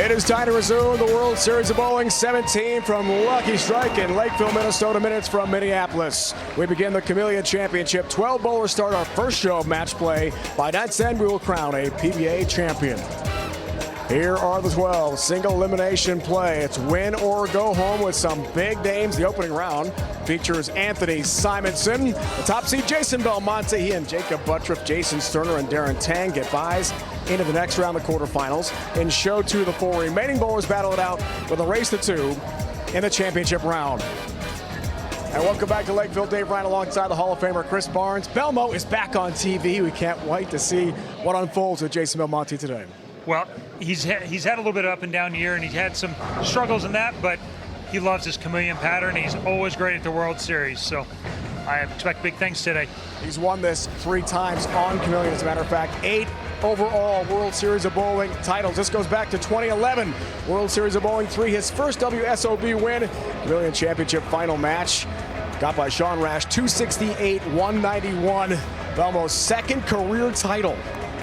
It is time to resume the World Series of Bowling 17 from Lucky Strike in Lakeville, Minnesota. Minutes from Minneapolis. We begin the Chameleon Championship. 12 bowlers start our first show of match play. By night's end, we will crown a PBA champion. Here are the 12. Single elimination play. It's win or go home with some big names. The opening round features Anthony Simonson. The top seed, Jason Belmonte. He and Jacob Buttriff, Jason Sterner, and Darren Tang get byes into the next round, the quarterfinals. In show 2, the 4 remaining bowlers battle it out with a race to 2 in the championship round. And welcome back to Lakeville. Dave Ryan alongside the Hall of Famer Chris Barnes. Belmo is back on TV. We can't wait to see what unfolds with Jason Belmonte today. Well, he's had a little bit of up and down year, and he's had some struggles in that, but he loves his chameleon pattern. He's always great at the World Series, so I expect big things today. He's won this 3 times on chameleon. As a matter of fact, 8 overall World Series of Bowling titles. This goes back to 2011. World Series of Bowling 3, his first WSOB win. Chameleon Championship final match. Got by Sean Rash, 268-191. Belmo's second career title.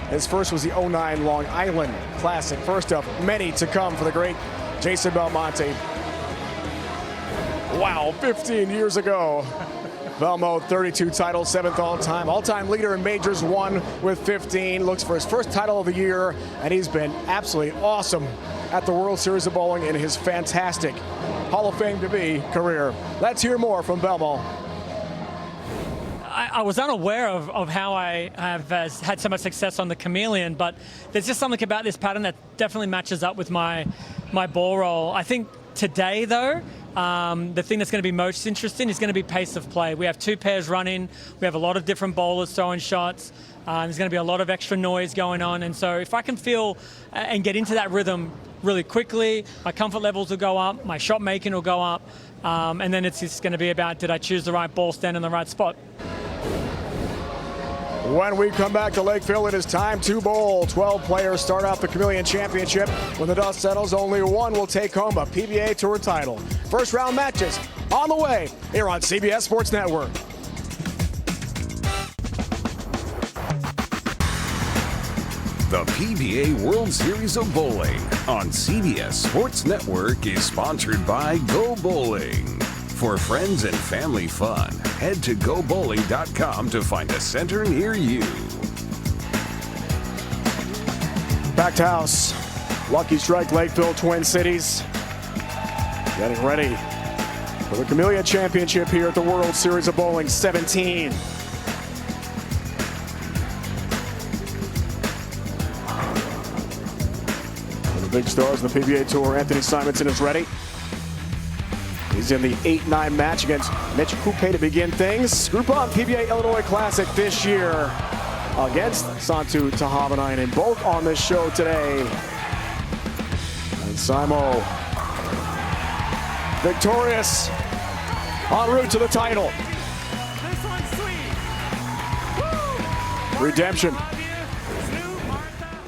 His first was the 09 Long Island Classic. First of many to come for the great Jason Belmonte. Wow, 15 years ago. Belmo, 32 titles, 7th all-time. All-time leader in majors, 1 with 15. Looks for his first title of the year, and he's been absolutely awesome at the World Series of Bowling in his fantastic Hall of Fame to be career. Let's hear more from Belmo. I was unaware of how I have had so much success on the chameleon, but there's just something about this pattern that definitely matches up with my ball roll. I think today, though, the thing that's going to be most interesting is going to be pace of play. We have 2 pairs running. We have a lot of different bowlers throwing shots. There's going to be a lot of extra noise going on. And so if I can feel and get into that rhythm really quickly, my comfort levels will go up, my shot making will go up, and then it's just going to be about, did I choose the right ball stand in the right spot? When we come back to Lakeville, it is time to bowl. 12 players start out the Chameleon Championship. When the dust settles, only one will take home a PBA Tour title. First round matches on the way here on CBS Sports Network. The PBA World Series of Bowling on CBS Sports Network is sponsored by Go Bowling. For friends and family fun, head to gobowling.com to find a center near you. Packed house, Lucky Strike, Lakeville, Twin Cities. Getting ready for the Chameleon Championship here at the World Series of Bowling 17. One of the big stars of the PBA Tour, Anthony Simonson, is ready. He's in the 8-9 match against Mitch Coupe to begin things. Group 1 PBA Illinois Classic this year against Santu Tahabanainen. Both on this show today. And Simo victorious en route to the title. This one's sweet. Redemption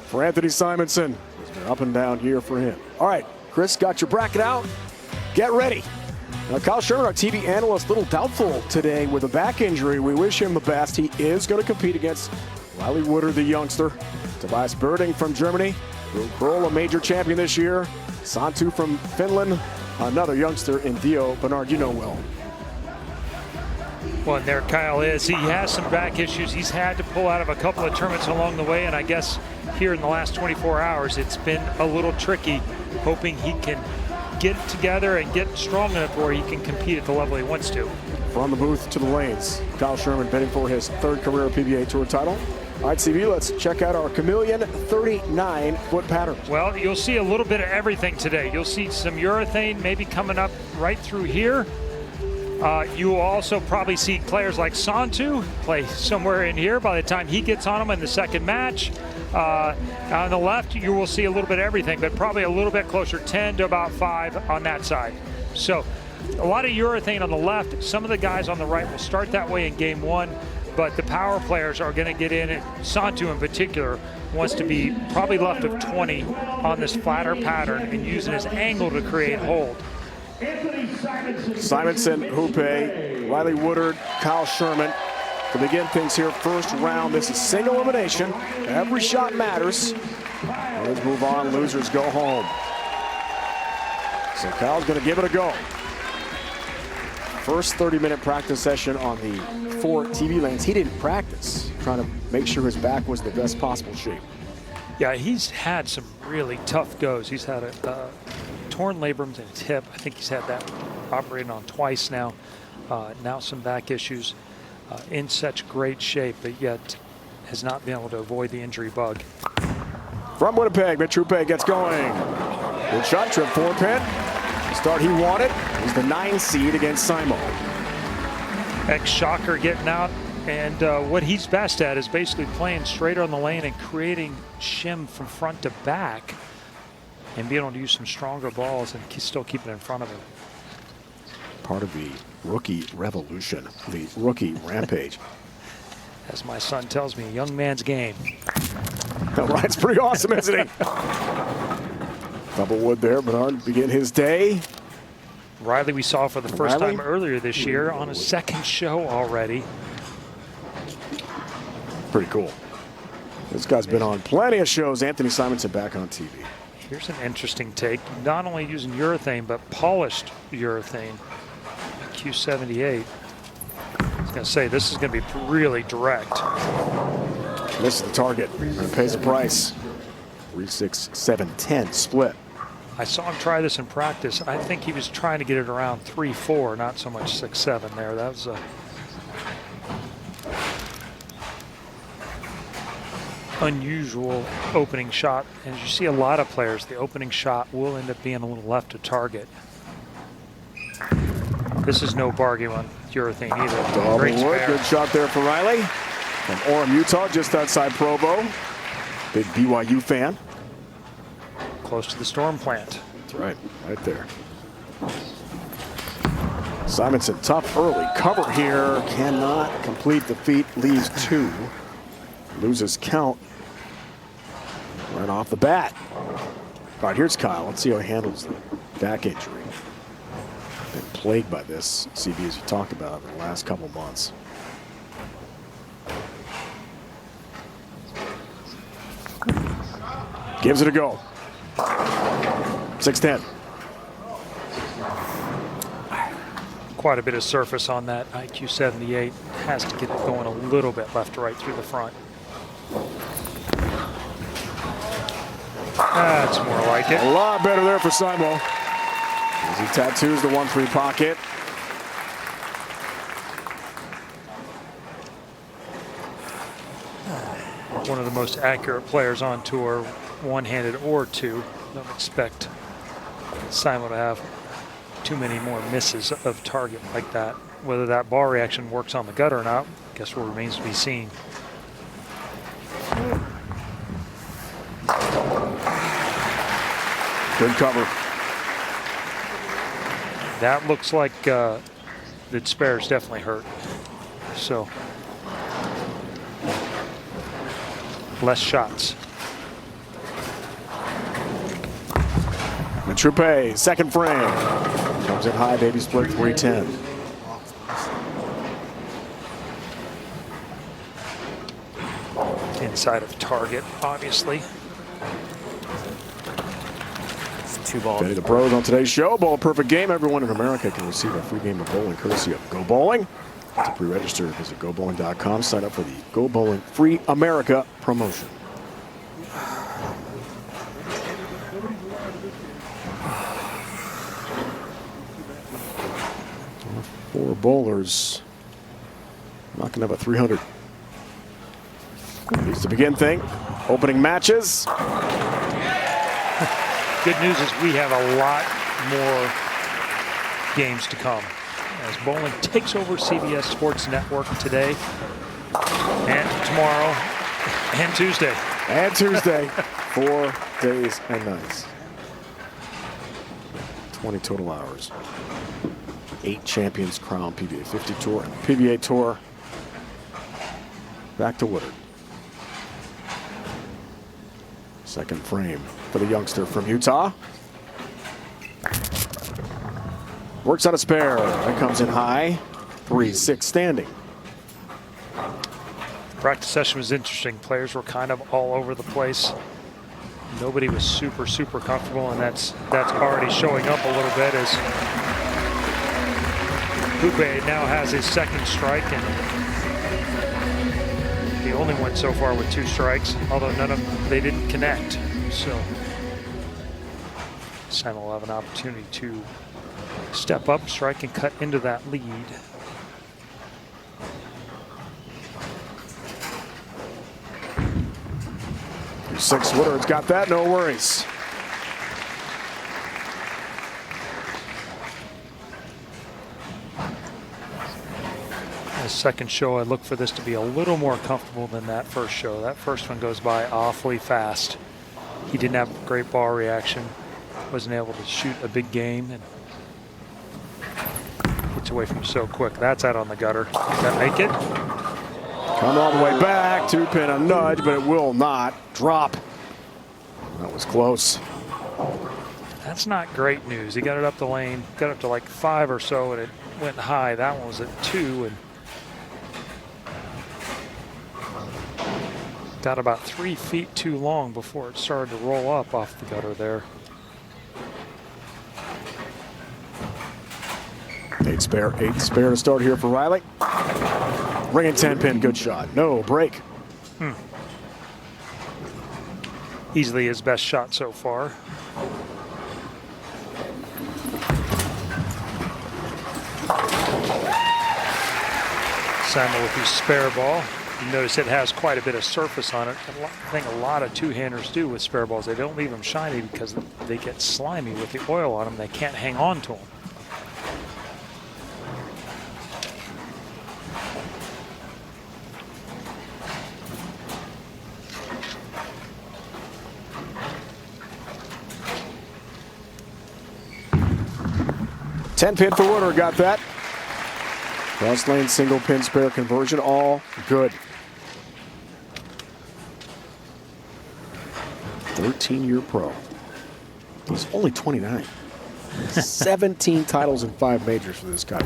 for Anthony Simonson. It's been up and down year for him. All right, Chris, got your bracket out. Get ready. Kyle Sherman, our TV analyst, a little doubtful today with a back injury. We wish him the best. He is going to compete against Riley Woodard, the youngster. Tobias Birding from Germany. Will Kroll, a major champion this year. Santu from Finland, another youngster in Dio Bernard, you know well. Well, and there Kyle is. He has some back issues. He's had to pull out of a couple of tournaments along the way, and I guess here in the last 24 hours, it's been a little tricky, hoping he can get together and get strong enough where he can compete at the level he wants to. From the booth to the lanes, Kyle Sherman bidding for his 3rd career PBA Tour title. All right, CV, let's check out our Chameleon 39-foot pattern. Well, you'll see a little bit of everything today. You'll see some urethane maybe coming up right through here. You will also probably see players like Santu play somewhere in here by the time he gets on them in the second match. On the left, you will see a little bit of everything, but probably a little bit closer, 10 to about 5 on that side. So a lot of urethane on the left. Some of the guys on the right will start that way in game 1, but the power players are going to get in. Santu in particular wants to be probably left of 20 on this flatter pattern and using his angle to create hold. Simonson, Hoope, Riley Woodard, Kyle Sherman. To begin things here, first round, this is single elimination. Every shot matters. Winners move on, losers go home. So Kyle's going to give it a go. First 30-minute practice session on the 4 TV lanes. He didn't practice, trying to make sure his back was the best possible shape. Yeah, he's had some really tough goes. He's had a torn labrums in his hip. I think he's had that operated on twice now. Now some back issues. In such great shape, but yet has not been able to avoid the injury bug. From Winnipeg, Mitrupe gets going. Good shot, trip 4-pin. Start he wanted. He's the 9 seed against Simo. Ex-Shocker getting out, and what he's best at is basically playing straight on the lane and creating shim from front to back and being able to use some stronger balls and still keep it in front of him. Part of the rookie revolution, the rookie rampage. As my son tells me, a young man's game. Ryan's pretty awesome, isn't he? Double wood there. Bernard begin his day. Riley we saw for the first Riley? time earlier this year on a second show already. Pretty cool. This guy's been on plenty of shows. Anthony Simonson back on TV. Here's an interesting take. Not only using urethane, but polished urethane. Q78. I was going to say, this is going to be really direct. Misses the target and pays the price. 3-6, 7-10 split. I saw him try this in practice. I think he was trying to get it around 3-4, not so much 6-7 there. That was a unusual opening shot. And as you see a lot of players, the opening shot will end up being a little left of target. This is no bargain on urethane either. Double Great wood. spare. Good shot there for Riley. From Orem, Utah, just outside Provo. Big BYU fan. Close to the storm plant. That's right, right there. Simonson, tough early cover here. Cannot complete the feat, leaves 2. Loses count right off the bat. All right, here's Kyle. Let's see how he handles the back injury. Been plagued by this, CB, as you talked about in the last couple months. Gives it a go. 6-10. Quite a bit of surface on that IQ 78. Has to get it going a little bit left to right through the front. That's more like it. A lot better there for Simo. As he tattoos the 1-3 pocket. One of the most accurate players on tour, one-handed or two. Don't expect Simon to have too many more misses of target like that. Whether that ball reaction works on the gut or not, I guess what remains to be seen. Good cover. That looks like the spare's definitely hurt. So less shots. Mitrupe, second frame. Comes in high, baby split 3-10. Inside of target, obviously. It's 2 balls. Betting the pros on today's show. Bowl a perfect game. Everyone in America can receive a free game of bowling courtesy of Go Bowling. To pre-register, visit GoBowling.com. Sign up for the Go Bowling Free America promotion. Four bowlers not going to have a 300. Needs to begin thing. Opening matches. Good news is we have a lot more games to come as bowling takes over CBS Sports Network today and tomorrow and Tuesday. And Tuesday. 4 days and nights. 20 total hours. 8 champions crowned PBA 50 Tour and PBA Tour. Back to Woodard. Second frame for the youngster from Utah. Works on a spare. That comes in high. 3-6 standing. Practice session was interesting. Players were kind of all over the place. Nobody was super comfortable, and that's already showing up a little bit as Hoope now has his second strike, and the only one so far with 2 strikes, although they didn't connect. So Simon will have an opportunity to step up, strike, and cut into that lead. 6 Woodard's got that, no worries. The second show, I look for this to be a little more comfortable than that first show. That first one goes by awfully fast. He didn't have a great ball reaction, wasn't able to shoot a big game, and gets away from so quick. That's out on the gutter. Does that make it? Come all the way back, 2-pin a nudge, but it will not drop. That was close. That's not great news. He got it up the lane, got up to like 5 or so, and it went high. That one was at 2, and got about 3 feet too long before it started to roll up off the gutter there. 8 spare to start here for Riley. Ringing 10-pin, good shot. No break. Easily his best shot so far. Simon with his spare ball. You notice it has quite a bit of surface on it. I think a lot of two-handers do with spare balls. They don't leave them shiny because they get slimy with the oil on them. They can't hang on to them. Ten-pin for Woodard, got that. Cross lane, single pin spare conversion, all good. 13-year pro. He's only 29. 17 titles and 5 majors for this guy.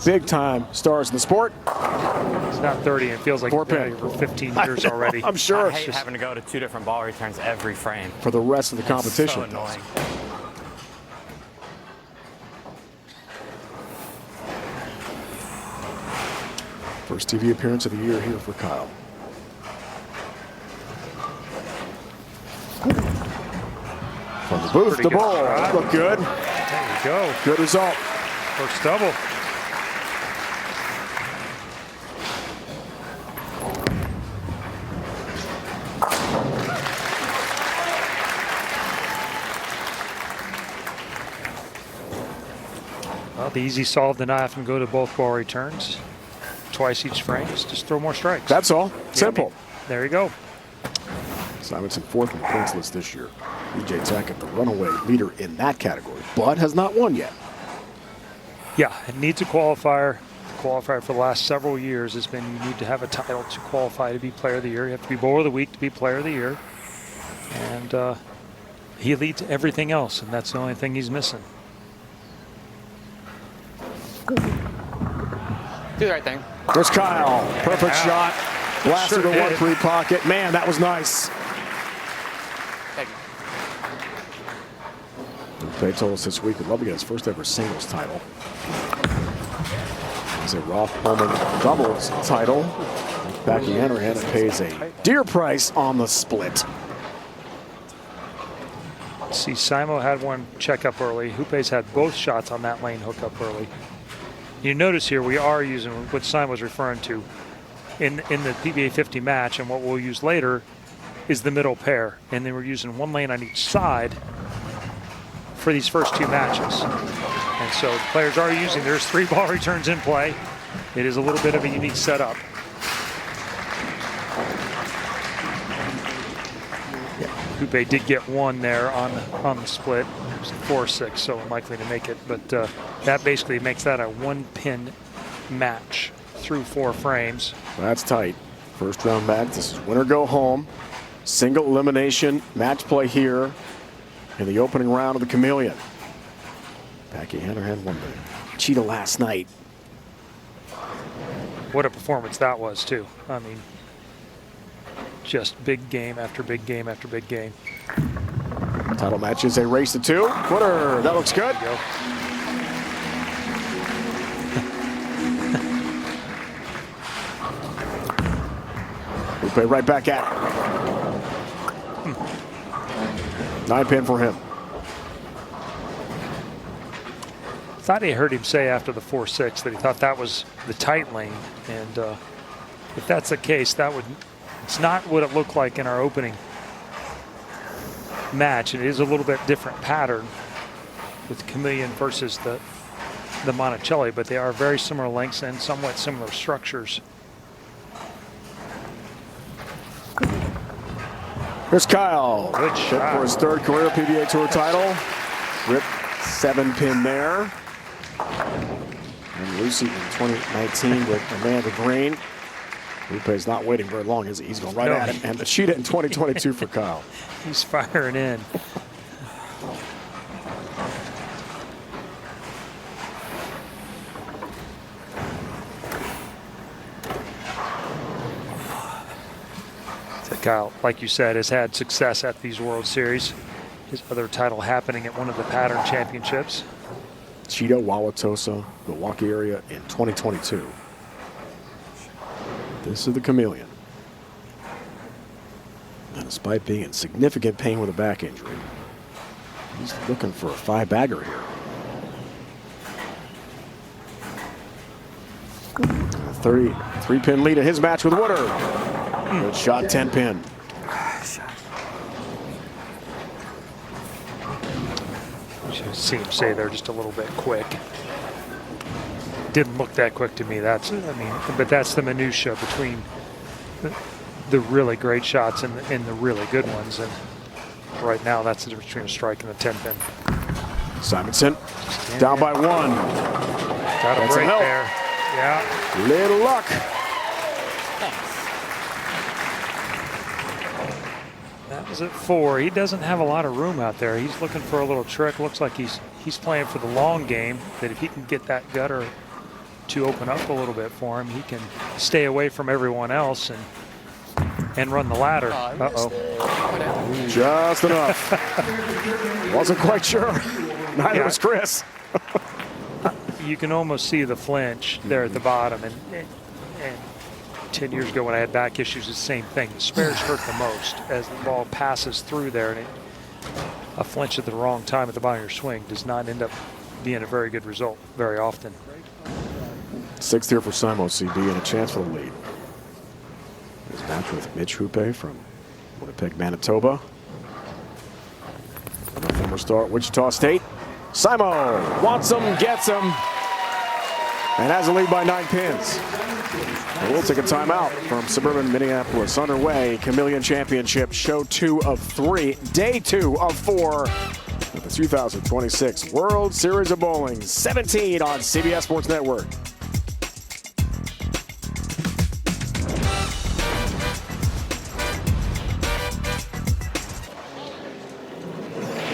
Big time stars in the sport. He's not 30 and feels like he's been here for 15 years already. I'm sure. I hate having to go to 2 different ball returns every frame. For the rest of the competition. So annoying. First TV appearance of the year here for Kyle. From the booth, the ball. That looked good. There you go. Good result. First double. Well, the easy solve to not have to go to both ball returns. Twice each frame, just throw more strikes. That's all. Simple. There you go. Simonson 4th in the points list this year. BJ Tackett, the runaway leader in that category, but has not won yet. Yeah, it needs a qualifier. The qualifier for the last several years has been you need to have a title to qualify to be Player of the Year. You have to be Bowler of the Week to be Player of the Year. And he leads everything else, and that's the only thing he's missing. Do the right thing. There's Kyle. Perfect shot. Blasted Sure the did. 1-3 pocket. Man, that was nice. Thank you. Pay told us this week would love to get his first ever singles title. He's a Roth Pullman doubles title. Becky Hanrahan pays a dear price on the split. See, Simo had one check up early. Hoope's had both shots on that lane hook up early. You notice here we are using what Simon was referring to in the PBA 50 match, and what we'll use later is the middle pair. And then we're using one lane on each side for these first 2 matches. And so players are using, there's 3 ball returns in play. It is a little bit of a unique setup. Hoope did get 1 there on the split. It was 4-6, so unlikely to make it. But that basically makes that a 1-pin match through 4 frames. That's tight. First round match. This is win or go home. Single elimination match play here in the opening round of the Chameleon. Becky Hanrahan won the Cheetah last night. What a performance that was, too. I mean, just big game after big game after big game. Title match is a race to 2. Footer, that looks good. We play right back at it. 9-pin for him. Thought he heard him say after the 4-6 that he thought that was the tight lane, and if that's the case, it's not what it looked like in our opening match. It is a little bit different pattern with Chameleon versus the Monticelli, but they are very similar lengths and somewhat similar structures. Here's Kyle. Good shot. For his 3rd career PBA Tour title. Rip 7-pin there. And Lucy in 2019 with Amanda Green. Lupe's not waiting very long, is he? He's going right at it. And the Cheetah in 2022 for Kyle. He's firing in. Kyle, like you said, has had success at these World Series. His other title happening at one of the Pattern Championships. Cheetah, Wauwatosa, Milwaukee area in 2022. This is the Chameleon. And despite being in significant pain with a back injury, he's looking for a 5-bagger here. 33-pin lead in his match with Woodard. Good shot, 10-pin. See him say they're just a little bit quick. Didn't look that quick to me. But that's the minutia between the really great shots and the really good ones. And right now, that's the difference between a strike and a 10-pin. Simonson down by 1. Got a break there. Yeah. Little luck. That was at 4. He doesn't have a lot of room out there. He's looking for a little trick. Looks like he's playing for the long game, that if he can get that gutter to open up a little bit for him, he can stay away from everyone else and run the ladder. Uh-oh. Just enough. Wasn't quite sure. Neither was Chris. You can almost see the flinch there at the bottom. And 10 years ago when I had back issues, the same thing. The spares hurt the most as the ball passes through there, and a flinch at the wrong time at the bottom of your swing does not end up being a very good result very often. 6th here for Simo CB and a chance for the lead. His match with Mitch Hoope from Winnipeg, Manitoba. Former star at Wichita State. Simo wants him, gets him, and has a lead by 9 pins. And we'll take a timeout from suburban Minneapolis. Underway, Chameleon Championship, show 2 of 3, day 2 of 4 with the 2026 World Series of Bowling 17 on CBS Sports Network.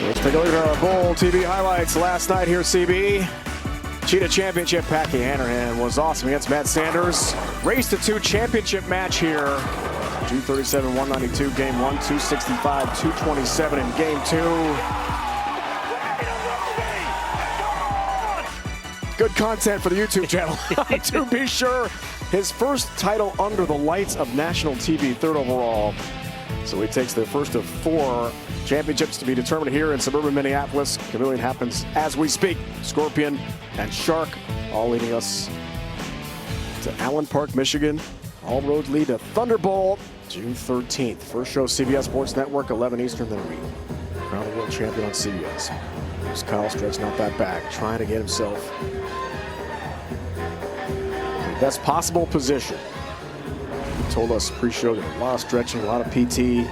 Let's take a look at our Bowl TV highlights last night here, CB. Cheetah Championship, Packy Hanrahan was awesome against Matt Sanders. Race to 2 championship match here. 237, 192, game 1, 265, 227 in game 2. Good content for the YouTube channel, to be sure. His first title under the lights of national TV, 3rd overall. So he takes the first of 4 championships to be determined here in suburban Minneapolis. Chameleon happens as we speak. Scorpion and Shark all leading us to Allen Park, Michigan. All roads lead to Thunder Bowl, June 13th. First show, CBS Sports Network, 11 Eastern, then we crown the world champion on CBS. There's Kyle stretching out that back, trying to get himself in the best possible position. He told us pre-show that a lot of stretching, a lot of PT,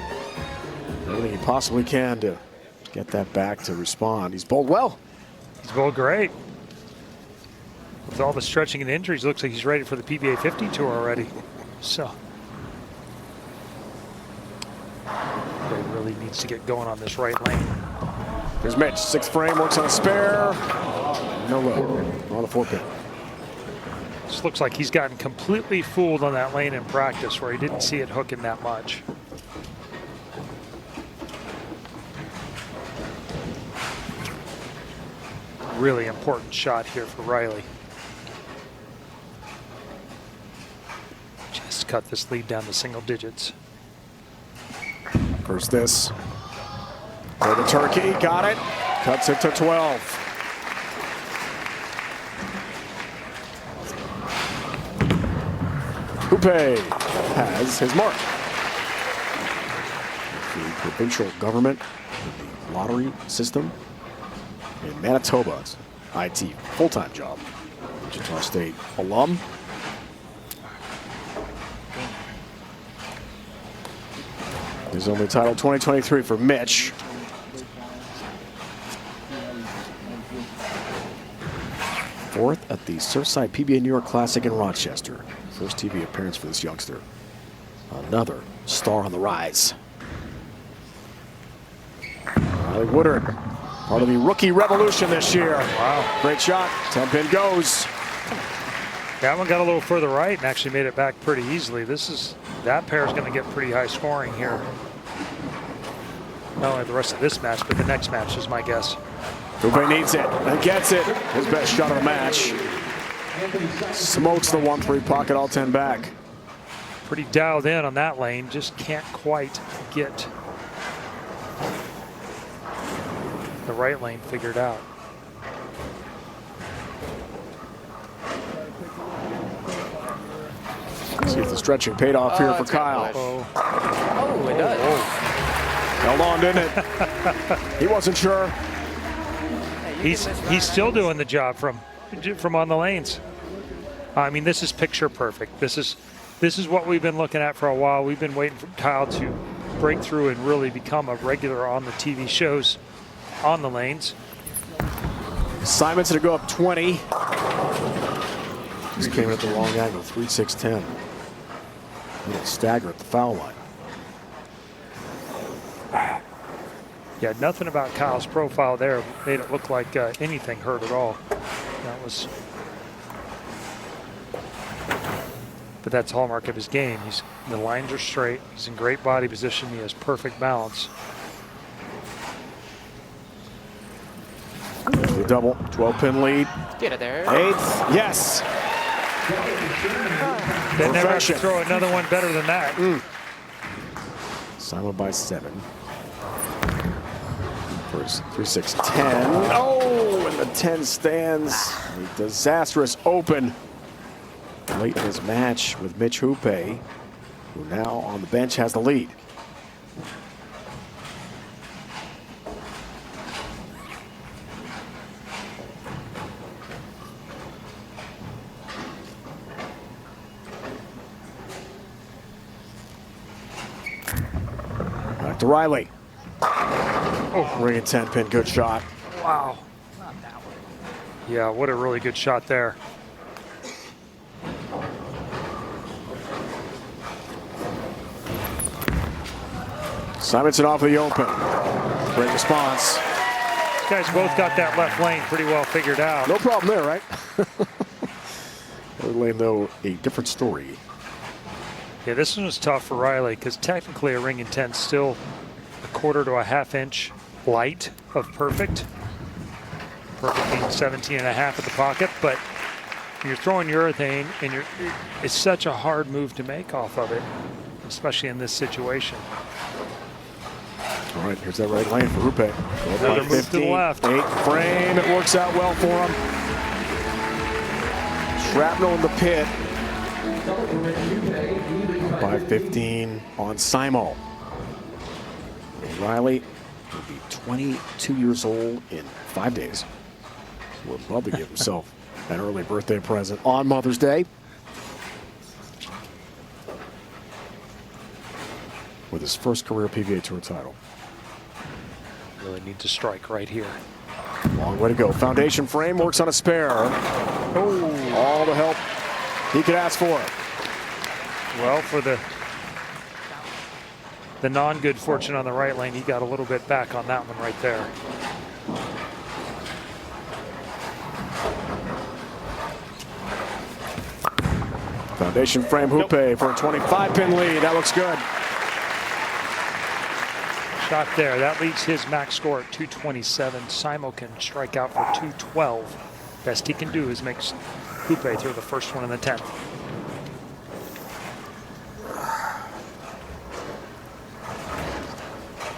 everything he possibly can to get that back to respond. He's bowled well. He's bowled great. With all the stretching and injuries, looks like he's ready for the PBA 50 tour already. So he really needs to get going on this right lane. Here's Mitch, 6th frame, works on a spare. No load on the 4-pin. This looks like he's gotten completely fooled on that lane in practice where he didn't see it hooking that much. really important shot here for Riley. Just cut this lead down to single digits. First this. For the turkey, got it. Cuts it to 12. Hoope has his mark. The provincial government, the lottery system in Manitoba's IT full-time job. Wichita State alum. His only title 2023 for Mitch. Fourth at the Surfside PBA New York Classic in Rochester. First TV appearance for this youngster. Another star on the rise. Riley Woodard, part of the rookie revolution this year. Wow. Great shot. 10-pin goes. That one got a little further right and actually made it back pretty easily. That pair is going to get pretty high scoring here. Not only the rest of this match, but the next match is my guess. Hoope needs it and gets it. His best shot of the match. Smokes the 1-3 pocket, all 10 back. Pretty dialed in on that lane, just can't quite get the right lane figured out. See if the stretching paid off here for Kyle. Oh, it does. Held on, didn't it? He wasn't sure. He's still doing the job from on the lanes. I mean, this is picture perfect. This is what we've been looking at for a while. We've been waiting for Kyle to break through and really become a regular on the TV shows on the lanes. Simonson to go up 20. Just came in at the wrong angle, 3-6-10. Little stagger at the foul line. Yeah, nothing about Kyle's profile there made it look like anything hurt at all. But that's the hallmark of his game. The lines are straight. He's in great body position. He has perfect balance. The double, 12-pin lead. Get it there. 8th, yes. They never have to throw another one better than that. Simon by 7. First 3-6-10. Oh, and the 10 stands. A disastrous open late in his match with Mitch Hoope, who now on the bench has the lead. Back to Riley. Oh, ring and 10-pin, good shot. Wow. Yeah, what a really good shot there. Simonson off the open. Great response. These guys both got that left lane pretty well figured out. No problem there, right? Other lane, though, a different story. Yeah, this one was tough for Riley because technically a ring and 10 still a 1/4 to a 1/2 inch light of perfect. Perfect being 17.5 at the pocket, but when you're throwing urethane and it's such a hard move to make off of it, especially in this situation. All right, here's that right lane for Hoope. Another move to the left. 8th frame, it works out well for him. Shrapnel in the pit. By 15 on Simo. Riley will be 22 years old in 5 days. Would love to give himself an early birthday present on Mother's Day. With his first career PBA Tour title. Really need to strike right here. Long way to go. Foundation frame works on a spare. Oh, all the help he could ask for. Well, for the non-good fortune on the right lane, he got a little bit back on that one right there. Foundation frame Hoope for a 25-pin lead. That looks good. shot there. That leaves his max score at 227. Simo can strike out for 212. Best he can do is make Hoope throw the first one in the 10th.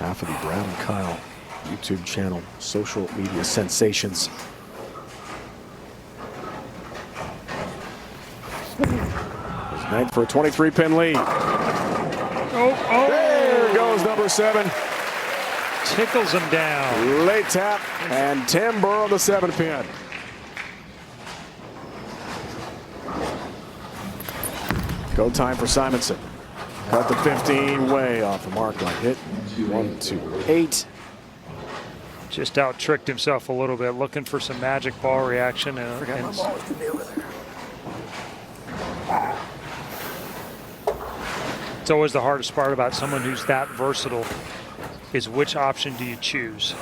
Anthony Brown and Kyle, YouTube channel, social media sensations. His ninth for a 23-pin lead. Oh, There goes number 7. tickles him down. Late tap, and Tim Burrow the 7-pin. Go time for Simonson. Cut the 15 way off the mark line. Hit 1, 2, 8. Just out-tricked himself a little bit, looking for some magic ball reaction. It's always the hardest part about someone who's that versatile is which option do you choose?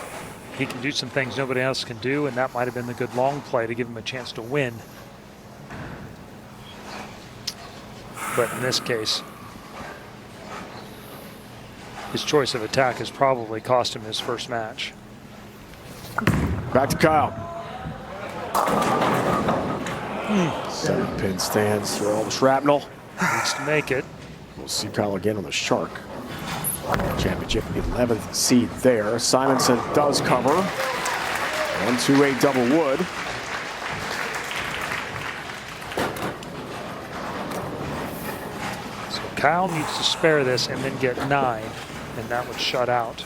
He can do some things nobody else can do, and that might have been the good long play to give him a chance to win. But in this case, his choice of attack has probably cost him his first match. Back to Kyle. 7-pin stands through all the shrapnel. Needs to make it. We'll see Kyle again on the Shark. Championship 11th seed there. Simonson does cover. 1, 2, 8 double wood. So Kyle needs to spare this and then get 9, and that would shut out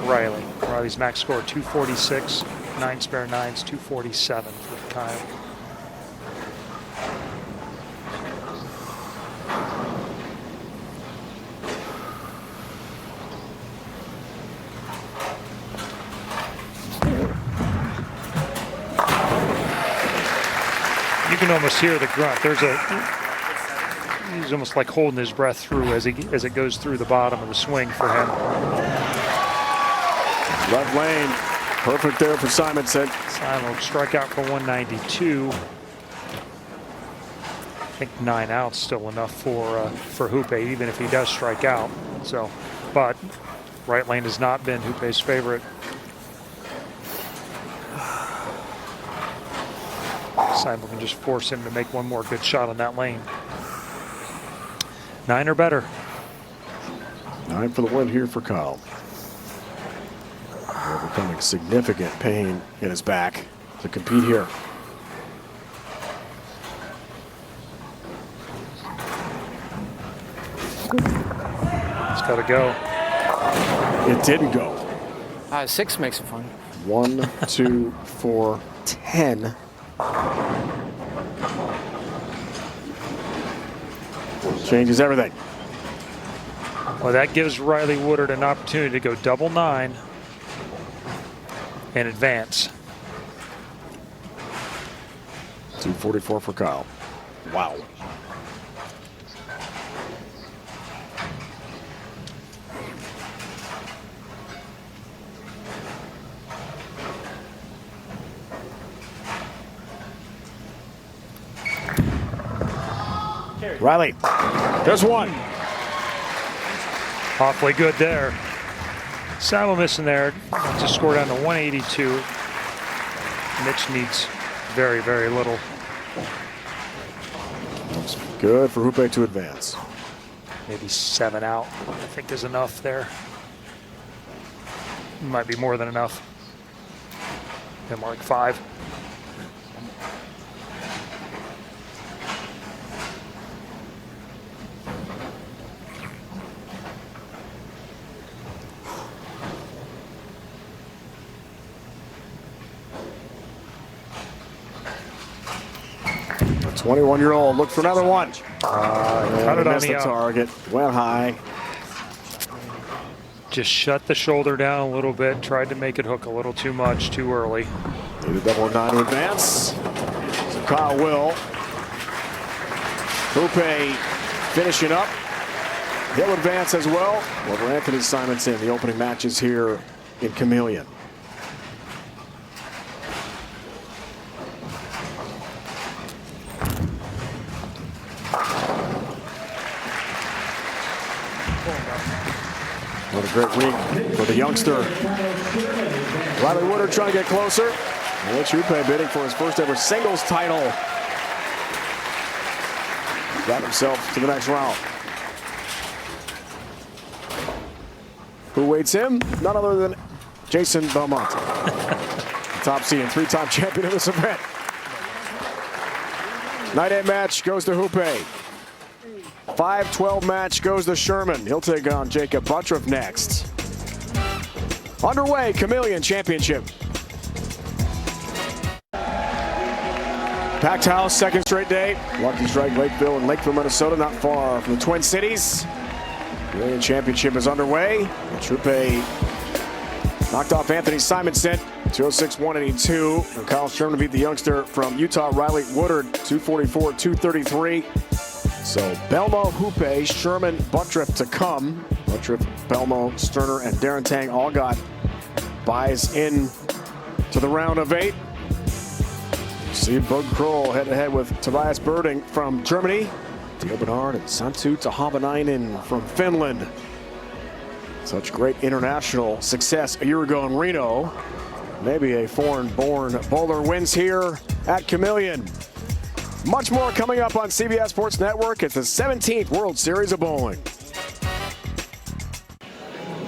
Riley. Riley's max score 246, 9 spare 9s, 247 for Kyle. You can almost hear the grunt. He's almost like holding his breath through as it goes through the bottom of the swing for him. Left lane, perfect there for Simonson. Simon will strike out for 192. I think 9 outs still enough for Hoope, even if he does strike out. So, but right lane has not been Hoope's favorite. Simon can just force him to make one more good shot on that lane. 9 or better. 9 for the win here for Kyle. Overcoming significant pain in his back to compete here. It's got to go. It didn't go. 6 makes it fun. 1, 2, 4, 10. Changes everything. Well, that gives Riley Woodard an opportunity to go double 9 and advance. 244 for Kyle. Wow. Riley, there's one. Awfully good there. Simon missing there to score down to 182. Mitch needs very, very little. Good for Hoope to advance. Maybe 7 out, I think is enough there. Might be more than enough. And more like 5. The 21-year-old look for another one. Cut it on missed the the out. target. Went high. Just shut the shoulder down a little bit. Tried to make it hook a little too much, too early. Need a double 9 to advance. So Kyle will. Hoope finishing up. He'll advance as well. Over Anthony Simonson, the opening matches here in Chameleon. What a great week for the youngster. Riley Woodard trying to get closer. Rich Hoope bidding for his first ever singles title. Got himself to the next round. Who waits him? None other than Jason Belmonte. Top seed and three-time champion of this event. Night 8 match goes to Hoope. 5-12 match goes to Sherman. He'll take on Jacob Buttriff next. Underway, Chameleon Championship. Packed house, second straight day. Lucky Strike, Lakeville, and Lakeville, Minnesota, not far from the Twin Cities. Chameleon Championship is underway. Hoope knocked off Anthony Simonson, 206-182. And Kyle Sherman beat the youngster from Utah, Riley Woodard, 244-233. So Belmo, Hoope, Sherman, Buttriff to come. Buttriff, Belmo, Sterner, and Darren Tang all got buys in to the round of 8. See Bug Kroll head-to-head with Tobias Birding from Germany. Theo Bernard and Santu Tahavanainen from Finland. Such great international success a year ago in Reno. Maybe a foreign-born bowler wins here at Chameleon. Much more coming up on CBS Sports Network. It's the 17th World Series of Bowling.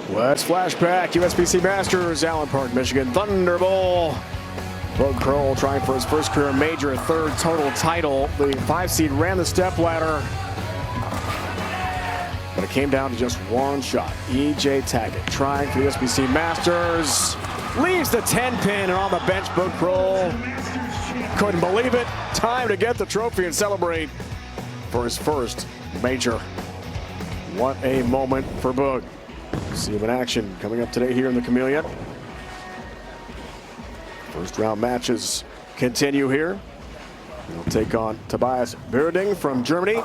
Let's flashback. USBC Masters, Allen Park, Michigan. Thunder Bowl. Bug Kroll trying for his first career major, third total title. The 5 seed ran the stepladder, but it came down to just one shot. E.J. Taggett trying for the USBC Masters. Leaves the 10-pin and on the bench, Bug Kroll. Couldn't believe it. Time to get the trophy and celebrate for his first major. What a moment for Bug. See him in action coming up today here in the Chameleon. First round matches continue here. He'll take on Tobias Birding from Germany.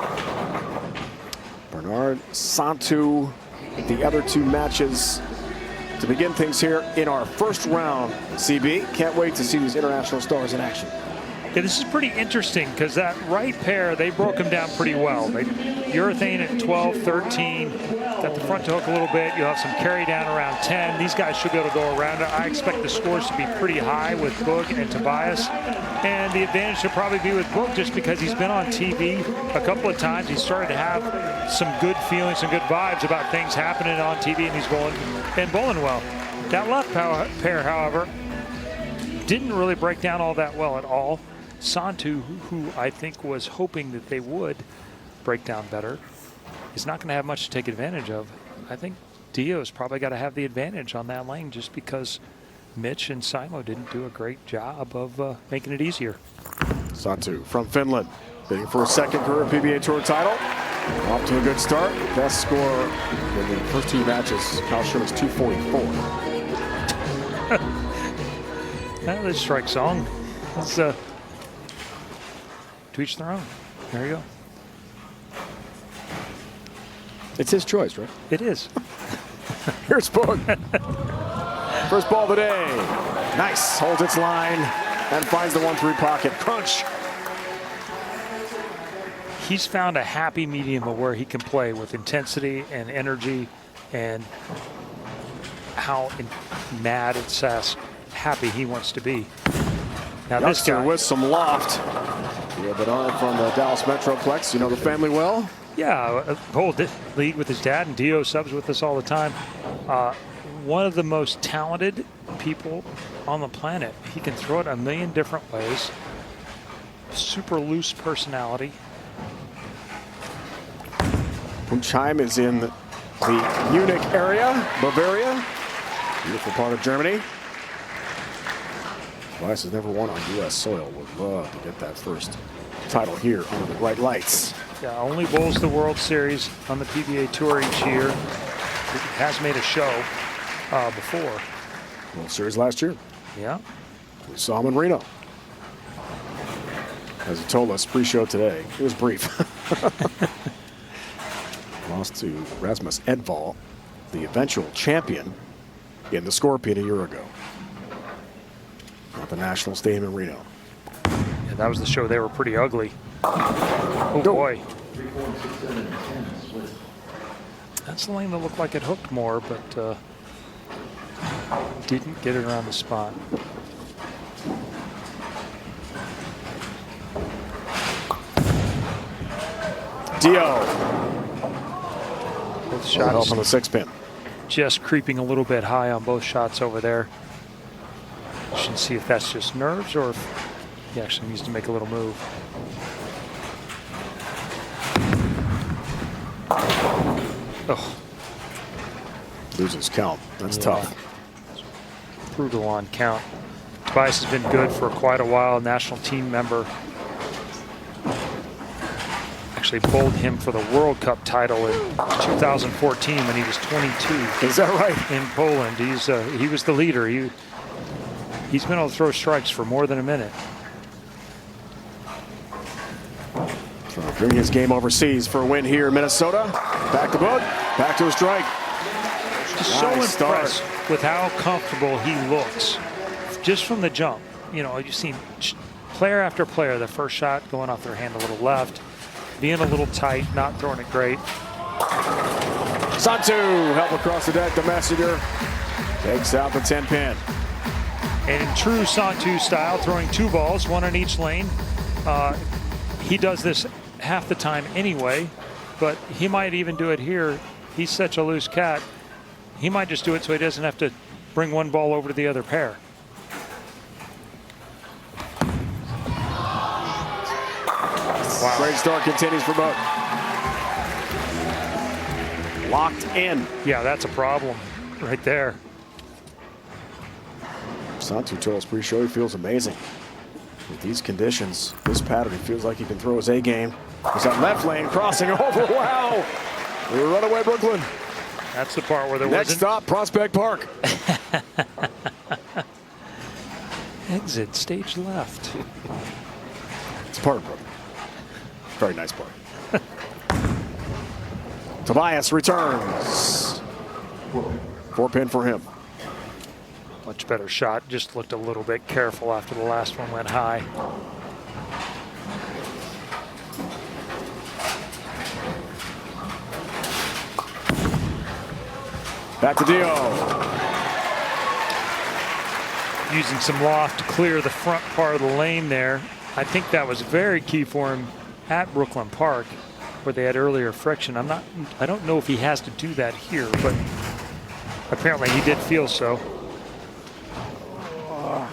Bernard Santu, the other two matches to begin things here in our first round. CB, can't wait to see these international stars in action. Yeah, this is pretty interesting because that right pair, they broke him down pretty well. Urethane at 12, 13, got the front to hook a little bit. You'll have some carry down around 10. These guys should be able to go around it. I expect the scores to be pretty high with Boog and Tobias. And the advantage should probably be with Boog just because he's been on TV a couple of times. He's started to have some good feelings, some good vibes about things happening on TV, and he's bowling well. That left pair, however, didn't really break down all that well at all. Santu, who I think was hoping that they would break down better, is not going to have much to take advantage of. I think Dio's probably got to have the advantage on that lane just because Mitch and Simo didn't do a great job of making it easier. Santu from Finland, bidding for a second career PBA Tour title. Off to a good start. Best score in the first 2 matches, Kyle Sherman's 244. That was a strike song. Let's to each their own. There you go. It's his choice, right? It is. Here's Boog. First ball of the day. Nice. Holds its line and finds the 1-3 pocket. Crunch. He's found a happy medium of where he can play with intensity and energy and how mad and happy he wants to be. Now this guy with some loft. Yeah, Bernard from the Dallas Metroplex. You know the family well? Yeah, whole league with his dad, and Dio subs with us all the time. One of the most talented people on the planet. He can throw it a million different ways. Super loose personality. Punsheim is in the Munich area, Bavaria. Beautiful part of Germany. Tobias has never won on U.S. soil. Would love to get that first title here under the bright lights. Yeah, only bowls the World Series on the PBA Tour each year. He has made a show before. World Series last year. Yeah. We saw him in Reno. As he told us pre-show today, it was brief. Lost to Rasmus Edvall, the eventual champion in the Scorpion a year ago at the National Stadium in Reno. Yeah, that was the show. They were pretty ugly. Oh boy. That's the lane that looked like it hooked more, but didn't get it around the spot. Dio. Both Help shots on the 6-pin. just creeping a little bit high on both shots over there. Should see if that's just nerves or if he actually needs to make a little move. Oh, Loses count. That's tough. brutal on count. Tobias has been good for quite a while. National team member. Actually bowled him for the World Cup title in 2014 when he was 22. Is that right? In Poland, he was the leader. He's been able to throw strikes for more than a minute. Trying to bring his game overseas for a win here in Minnesota. Back to Boog. Back to a strike. Just so Nice start. impressed with how comfortable he looks just from the jump. You know, you've seen player after player, the first shot going off their hand a little left, being a little tight, not throwing it great. Santu, help across the deck. The messenger takes out the 10-pin. And in true Santu style, throwing 2 balls, 1 in each lane. He does this half the time anyway, but he might even do it here. He's such a loose cat. He might just do it so he doesn't have to bring 1 ball over to the other pair. Wow. Great start continues for Boog. Locked in. Yeah, that's a problem right there. Santu told us pre-show he feels amazing. With these conditions, this pattern, he feels like he can throw his A game. There's that left lane crossing over. Wow. We run away, Brooklyn. That's the part where there Next wasn't. stop, Prospect Park. Exit stage left. It's part of Brooklyn. Very nice part. Tobias returns. 4-pin for him. Much better shot. Just looked a little bit careful after the last one went high. Back to Dio. Using some loft to clear the front part of the lane there. I think that was very key for him at Brooklyn Park, where they had earlier friction. I don't know if he has to do that here, but apparently he did feel so.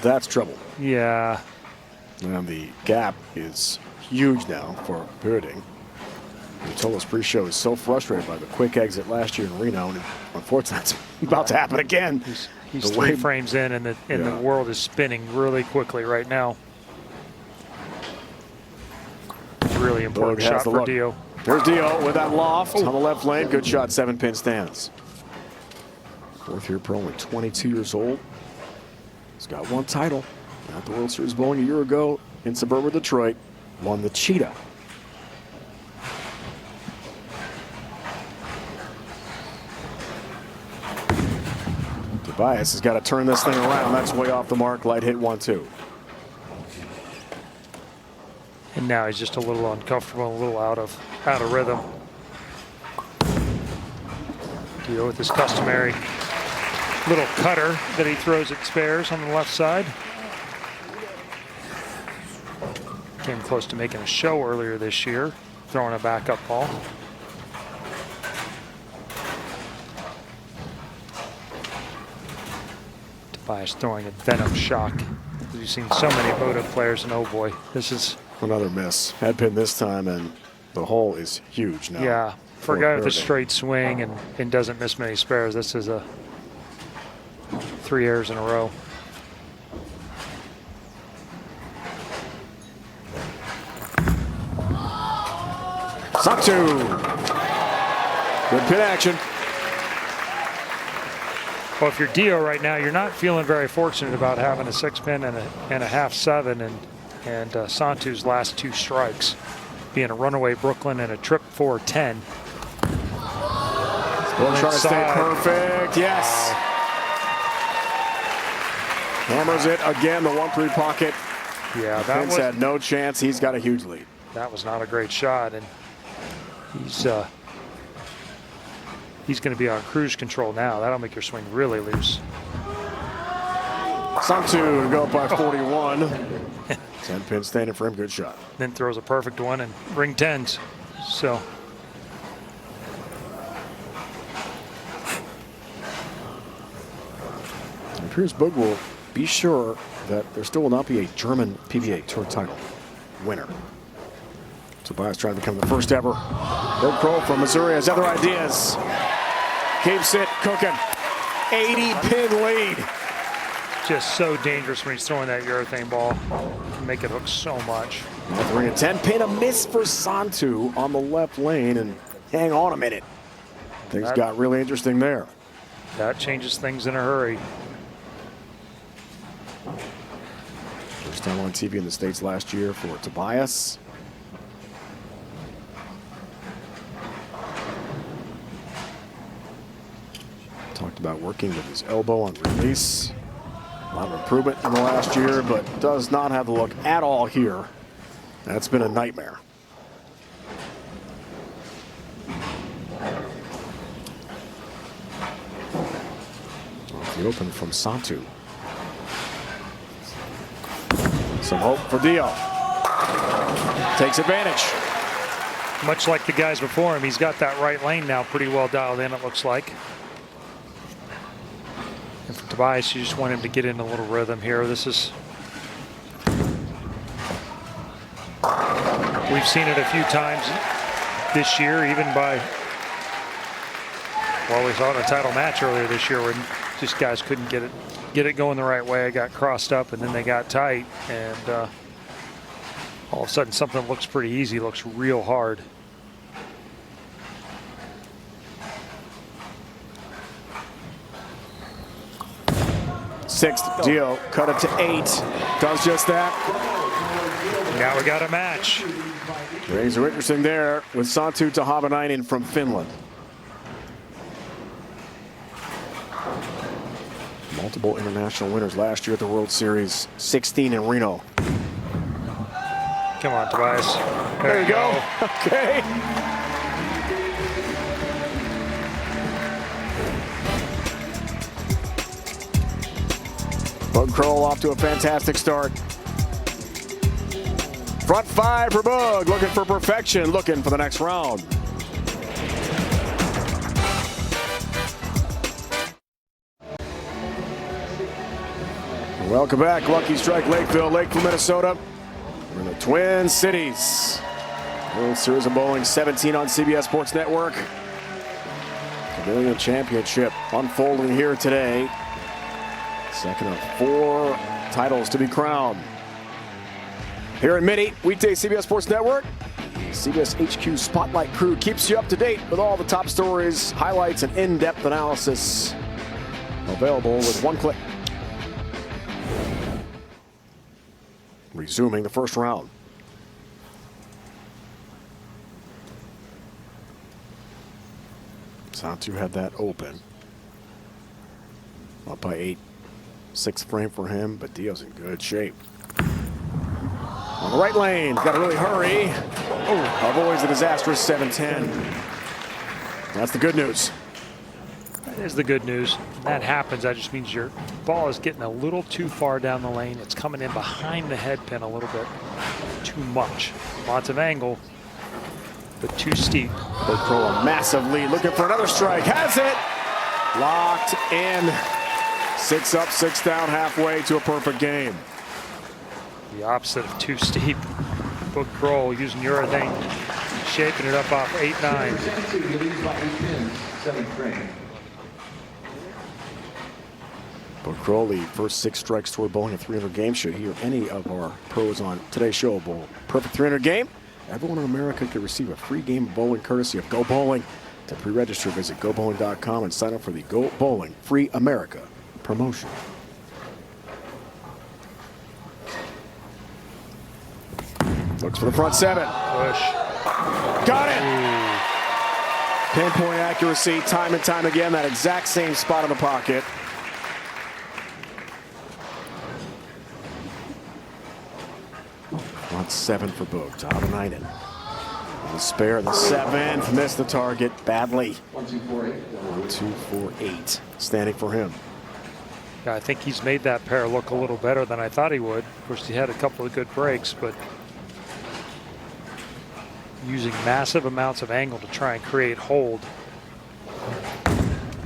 That's trouble. Yeah. And the gap is huge now for Birding. He told us pre-show he's so frustrated by the quick exit last year in Reno, and unfortunately it's about to happen again. He's 3 frames in, and the world is spinning really quickly right now. Really important shot for Dio. There's Dio with that loft on the left lane. Good shot, 7-pin stands. 4th year pro, only 22 years old. He's got 1 title at the World Series Bowling a year ago in suburban Detroit. Won the Cheetah. Tobias has got to turn this thing around. That's way off the mark. Light hit 1-2. And now he's just a little uncomfortable, a little out of rhythm. Dio with his customary little cutter that he throws at spares on the left side. Came close to making a show earlier this year, throwing a backup ball. Tobias throwing a venom shock. We've seen so many Oda players, and oh boy, this is another miss. Head pin this time, and the hole is huge now. Yeah, for a guy with a straight swing and doesn't miss many spares, this is a 3 errors in a row. Santu. Good pin action. Well, if you're Dio right now, you're not feeling very fortunate about having a 6-pin and a half 7, and Santu's last 2 strikes being a runaway Brooklyn and a trip 4-10. Trying to stay perfect. Yes. Hammers it again. The 1-3 pocket. Yeah, that was, had no chance. He's got a huge lead. That was not a great shot, and he's he's going to be on cruise control now. That'll make your swing really loose. Santu to go up by 41. 10 pin standing for him. Good shot. Then throws a perfect one and ring 10s. So. It appears Boog will be sure that there still will not be a German PBA Tour title winner. Tobias trying to become the first ever. Boog Kroll from Missouri has other ideas. Keeps it cooking. 80-pin lead. Just so dangerous when he's throwing that urethane ball. Make it hook so much. Ring a 10-pin, a miss for Santu on the left lane, and hang on a minute. Things got really interesting there. That changes things in a hurry. First time on TV in the States last year for Tobias. Talked about working with his elbow on release. A lot of improvement in the last year, but does not have the look at all here. That's been a nightmare. Off the open from Santu. Some hope for Dio. Takes advantage. Much like the guys before him, he's got that right lane now pretty well dialed in, it looks like. And for Tobias, you just want him to get in a little rhythm here. This is... We've seen it a few times this year, even by... Well, we saw it in a title match earlier this year where just guys couldn't get it going the right way. It got crossed up and then they got tight, and all of a sudden something that looks pretty easy looks real hard. Sixth, Dio cut it to 8. Does just that. Now we got a match. Things are interesting there with Santu Tahabanainen from Finland. Multiple international winners last year at the World Series, 16 in Reno. Come on, Tobias. There you go. Okay. Boog Kroll off to a fantastic start. Front 5 for Boog, looking for perfection, looking for the next round. Welcome back, Lucky Strike Lakeville, Minnesota. We're in the Twin Cities. World Series of Bowling 17 on CBS Sports Network. Chameleon Championship unfolding here today. Second of 4 titles to be crowned. Here in Mini, weekday CBS Sports Network. CBS HQ Spotlight crew keeps you up to date with all the top stories, highlights, and in-depth analysis. Available with one click. Resuming the first round. Santu had that open. Up by 8. 6th frame for him, but Dio's in good shape. On the right lane, got to really hurry. Oh, avoids a disastrous 7-10. That's the good news. That is the good news. When that happens, that just means your ball is getting a little too far down the lane. It's coming in behind the head pin a little bit too much. Lots of angle, but too steep. Boog Kroll a massive lead, looking for another strike. Has it! Locked in. 6 up, 6 down, halfway to a perfect game. The opposite of too steep. Boog Kroll using urethane, shaping it up off 8-9. Boog Kroll, the first 6 strikes toward bowling a 300 game. Should hear any of our pros on today's show bowl perfect 300 game. Everyone in America could receive a free game of bowling courtesy of Go Bowling. To pre-register, visit GoBowling.com and sign up for the Go Bowling Free America promotion. Looks for the front 7. Push. Got it! Pinpoint accuracy, time and time again, that exact same spot in the pocket. Front 7 for Boog, Tahabanainen. The spare, the 7th, missed the target badly. 1-2-4-8, standing for him. Yeah, I think he's made that pair look a little better than I thought he would. Of course, he had a couple of good breaks, but using massive amounts of angle to try and create hold.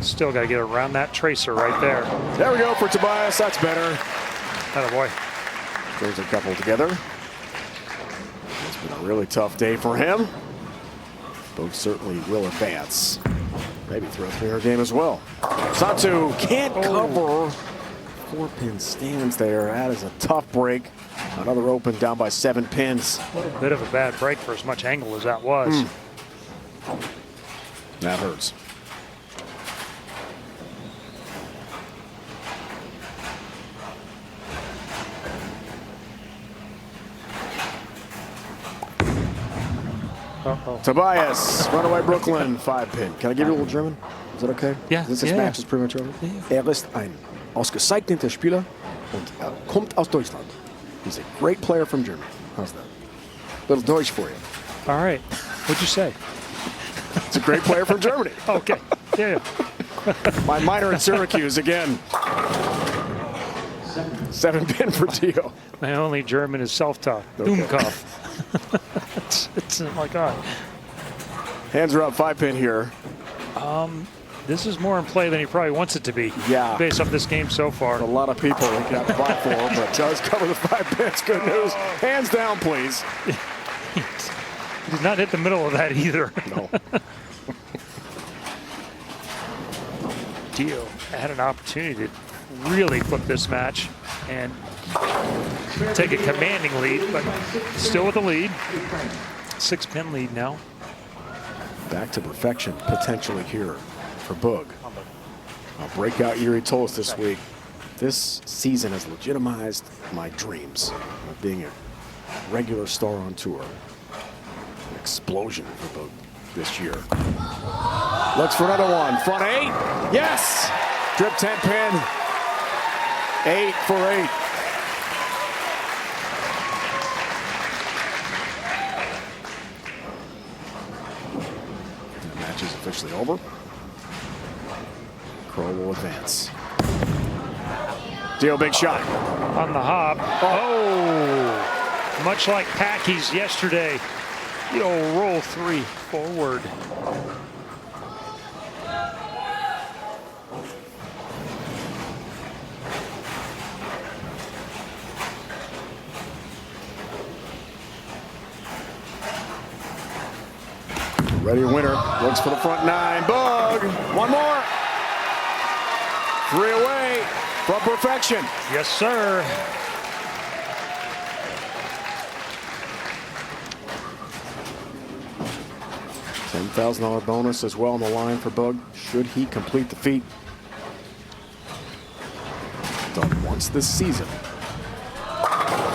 Still got to get around that tracer right there. There we go for Tobias. That's better. Attaboy. There's a couple together. It's been a really tough day for him. Both certainly will advance. Maybe throw a 300 game as well. Santu can't cover. 4-pin stands there. That is a tough break. Another open down by 7 pins. A bit of a bad break for as much angle as that was. That hurts. Tobias, runaway Brooklyn, 5-pin. Can I give you a little German? Is that okay? Yeah. This match is pretty much over. Ist ein ausgezeichneter Spieler und kommt aus Deutschland. He's a great player from Germany. How's that? Little Deutsch for you. All right. What'd you say? It's a great player from Germany. Okay. Yeah. My minor at Syracuse again. 7-pin for Dio. My only German is self-taught. Okay. Dummkopf. It's oh my God. Hands are up, 5-pin here. This is more in play than he probably wants it to be. Yeah. Based off this game so far. A lot of people he got 5 for, but does cover the 5 pins. Good news. Hands down, please. He did not hit the middle of that either. No. Dio had an opportunity to really flip this match and take a commanding lead, but still with a lead. 6-pin lead now. Back to perfection potentially here for Boog. A breakout year he told us this week. This season has legitimized my dreams of being a regular star on tour. An explosion for Boog this year. Looks for another one. Front 8. Yes! Drip 10-pin. 8 for 8. The match is officially over. Crow will advance. Dio, big shot. On the hop. Oh! Much like Packy's yesterday. The old roll 3 forward. Ready winner. Looks for the front 9. Boog. One more. 3 away from perfection. Yes, sir. $10,000 bonus as well on the line for Boog, should he complete the feat. Done once this season.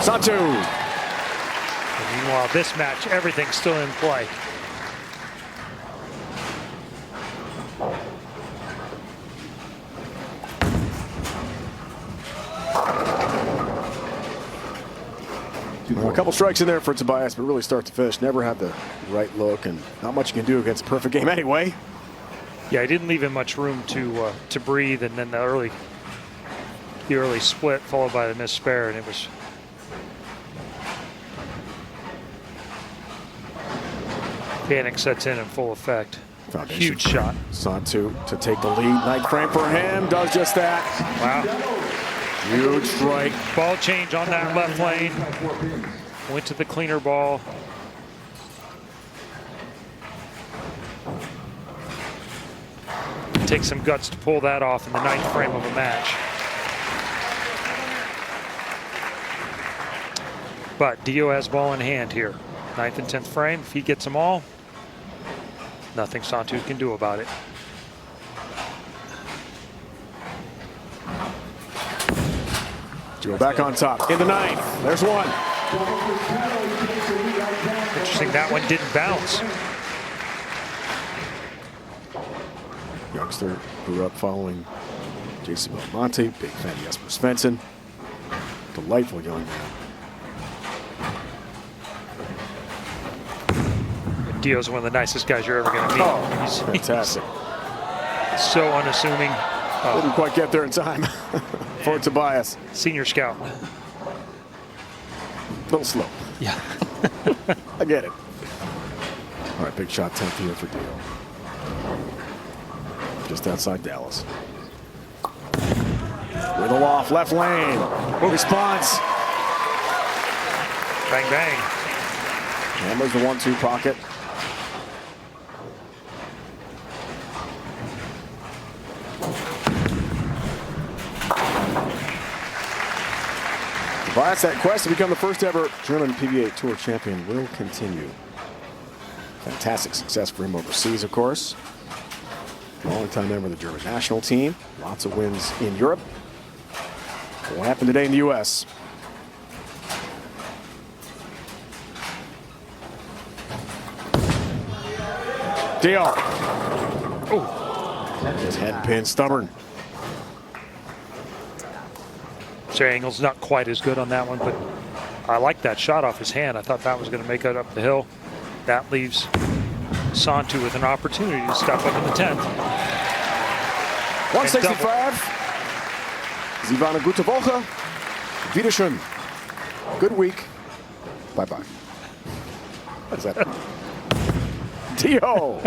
Santu. And meanwhile, this match, everything's still in play. Well, a couple strikes in there for Tobias, but really start to finish. Never had the right look, and not much you can do against a perfect game anyway. Yeah, I didn't leave him much room to breathe, and then the early split followed by the missed spare, and it was panic sets in full effect. Foundation. Huge shot. Santu to take the lead. Night frame for him. Does just that. Wow. Huge strike. Ball change on that left lane. Went to the cleaner ball. Takes some guts to pull that off in the 9th frame of a match. But Dio has ball in hand here. 9th and 10th frame. If he gets them all, nothing Santu can do about it. Go back on top in the 9th. There's one. Interesting, that one didn't bounce. Youngster grew up following Jason Belmonte, big fan of Jesper Svensson. Delightful young man. Dio's one of the nicest guys you're ever going to meet. Oh, he's fantastic. so unassuming. Didn't quite get there in time for Tobias. Senior scout. A little slow. Yeah. I get it. All right, big shot 10th here for Dio. Just outside Dallas. With a loft, left lane. Response. Bang, bang. Hammers the 1-2 pocket. Tobias, that quest to become the first ever German PBA Tour champion will continue. Fantastic success for him overseas, of course. Long-time member of the German national team. Lots of wins in Europe. What happened today in the U.S.? Dio. Oh. 10 pin stubborn. So angle's not quite as good on that one, but I like that shot off his hand. I thought that was going to make it up the hill. That leaves Santu with an opportunity to step up in the 10th. 165. Sie waren eine gute Woche. Wiederschön. Good week. Bye-bye. What is that? Dio.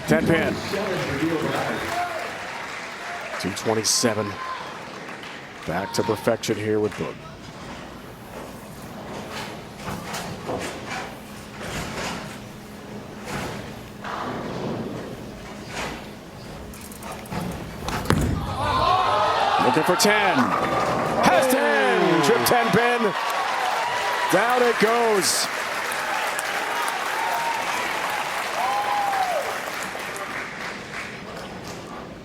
10 pin. 227. Back to perfection here with Boog. Looking for 10. Has 10. Trip 10 pin. Down it goes.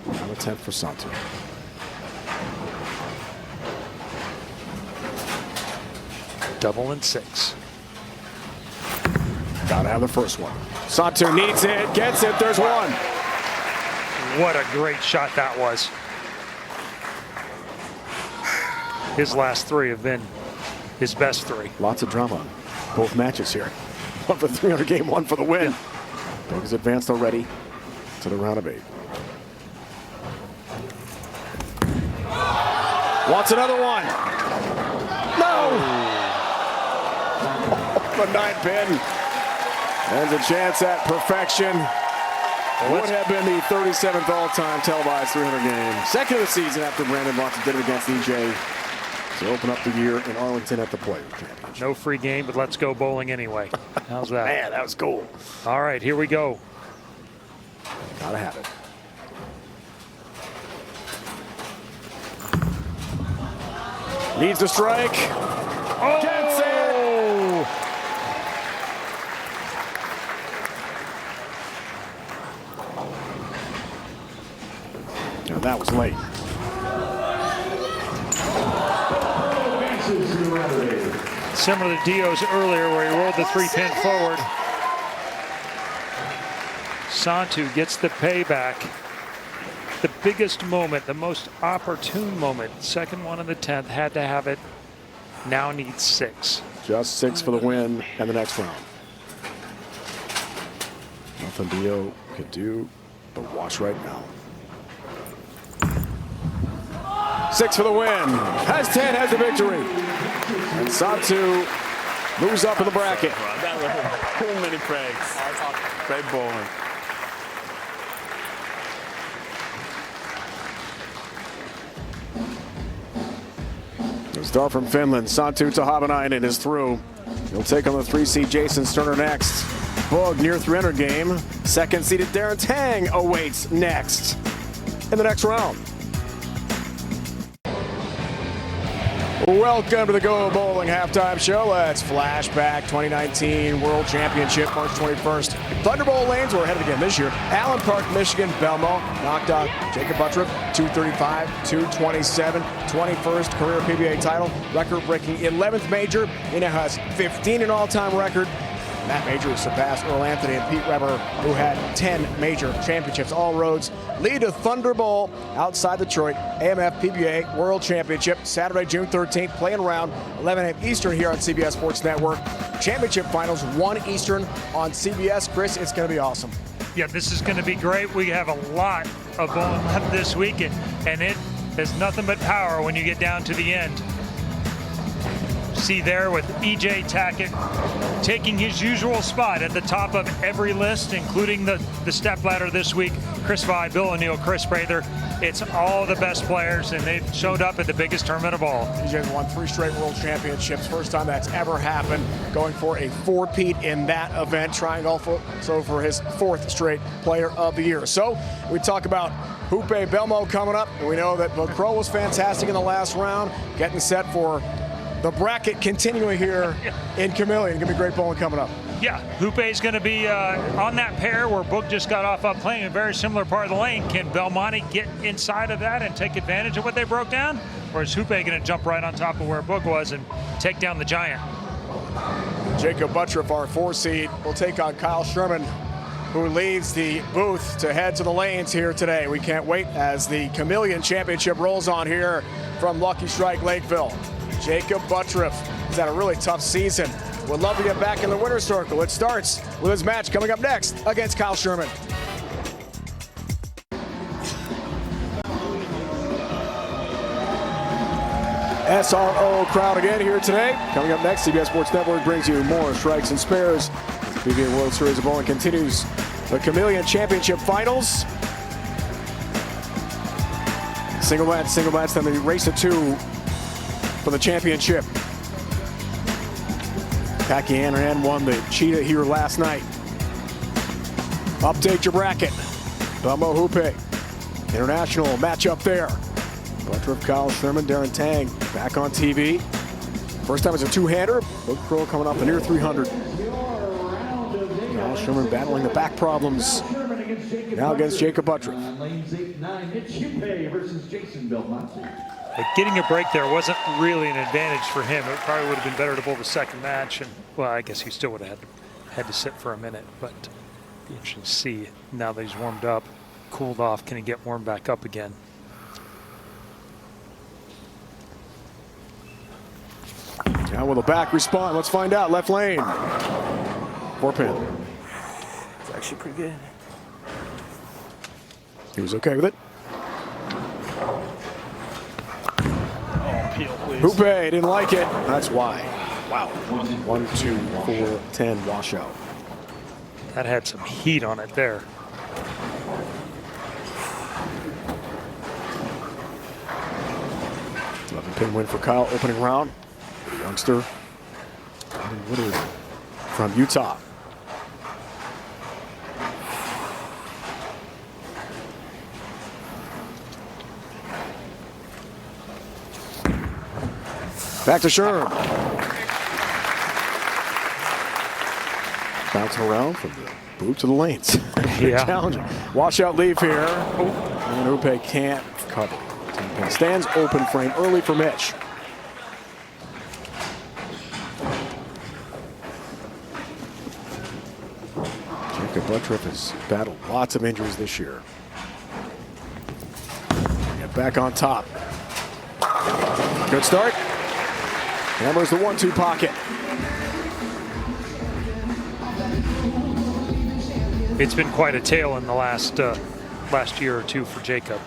Now the 10th for Santu. Double and 6. Gotta have the first one. Santu needs it, gets it, there's one. What a great shot that was. His last 3 have been his best 3. Lots of drama. Both matches here. One for 300 game, one for the win. Boog is advanced already to the round of 8. Wants another one. No! The 9 pin. And a chance at perfection. Would have been the 37th all-time televised 300 game. Second of the season after Brandon Watson did it against EJ to open up the year in Arlington at the Players Championship. No free game, but let's go bowling anyway. How's that? Man, that was cool. All right, here we go. Gotta have it. Needs to strike. Oh! Gets it. Now that was late. Similar to Dio's earlier where he rolled the 3-pin forward. Santu gets the payback. The biggest moment, the most opportune moment. Second one in the 10th, had to have it. Now needs 6. Just 6 for the win and the next round. Nothing Dio could do but watch right now. 6 for the win. Has 10, has the victory. And Santu moves up in the bracket. Too many pranks. Great bowling. The star from Finland, Santu Tahabanainen, is through. He'll take on the 3 seed Jason Sterner next. Boog near 300 game. Second seeded Darren Tang awaits next in the next round. Welcome to the Go Bowling Halftime Show. Let's flash back 2019 World Championship, March 21st. Thunderbolt lanes were ahead again this year. Allen Park, Michigan, Belmo knocked out Jacob Buttrick, 235, 227, 21st career PBA title, record-breaking 11th major. He now has 15 an all-time record. Matt Major surpassed Earl Anthony and Pete Weber, who had 10 major championships. All roads lead to Thunder Bowl outside Detroit, AMF PBA World Championship, Saturday, June 13th, playing around 11 a.m. Eastern here on CBS Sports Network. Championship finals, 1 Eastern on CBS. Chris, it's going to be awesome. Yeah, this is going to be great. We have a lot of bowling left this weekend, and it has nothing but power when you get down to the end. See there with E.J. Tackett taking his usual spot at the top of every list, including the step ladder this week. Chris Vi, Bill O'Neill, Chris Prather. It's all the best players, and they've showed up at the biggest tournament of all. EJ's won 3 straight world championships. First time that's ever happened. Going for a 4-peat in that event. Trying also for his 4th straight player of the year. So we talk about Hoope Belmo coming up. And we know that Crow was fantastic in the last round. Getting set for the bracket continuing here in Chameleon. Gonna be great bowling coming up. Yeah, Hoope is going to be on that pair where Book just got off up playing a very similar part of the lane. Can Belmonte get inside of that and take advantage of what they broke down? Or is Hoope going to jump right on top of where Book was and take down the giant? Jacob Buttriff, our 4 seed, will take on Kyle Sherman, who leads the booth to head to the lanes here today. We can't wait as the Chameleon Championship rolls on here from Lucky Strike Lakeville. Jacob Buttriff has had a really tough season. Would love to get back in the winner's circle. It starts with his match coming up next against Kyle Sherman. SRO crowd again here today. Coming up next, CBS Sports Network brings you more strikes and spares. The PBA World Series of Bowling continues the Chameleon Championship Finals. Single match, then the race of 2 for the championship. Paki Anaran won the Cheetah here last night. Update your bracket. Belmo Hoope. International matchup there. Buttriff, Kyle Sherman, Darren Tang back on TV. First time as a 2-hander. Book Crow coming off the near 300. Kyle Sherman battling the back problems. Now against Jacob Buttriff. Getting a break there wasn't really an advantage for him. It probably would have been better to bowl the second match. And, well, I guess he still would have had to sit for a minute. But be interesting to see now that he's warmed up, cooled off, can he get warmed back up again? Now will the back respond? Let's find out. Left lane. 4-pin. It's actually pretty good. He was okay with it. Hoope didn't like it. That's why. Wow. 1, 2, 4, 10 washout. That had some heat on it there. Pin win for Kyle opening round. Youngster Woodard from Utah. Back to Sherm. Bouncing around from the boot to the lanes. Yeah. Challenging. Washout leave here. And Hoope can't cover. 10-pin stands open frame early for Mitch. Jacob Buttriff has battled lots of injuries this year. Get back on top. Good start. Hammers the 1-2 pocket. It's been quite a tale in the last year or two for Jacob.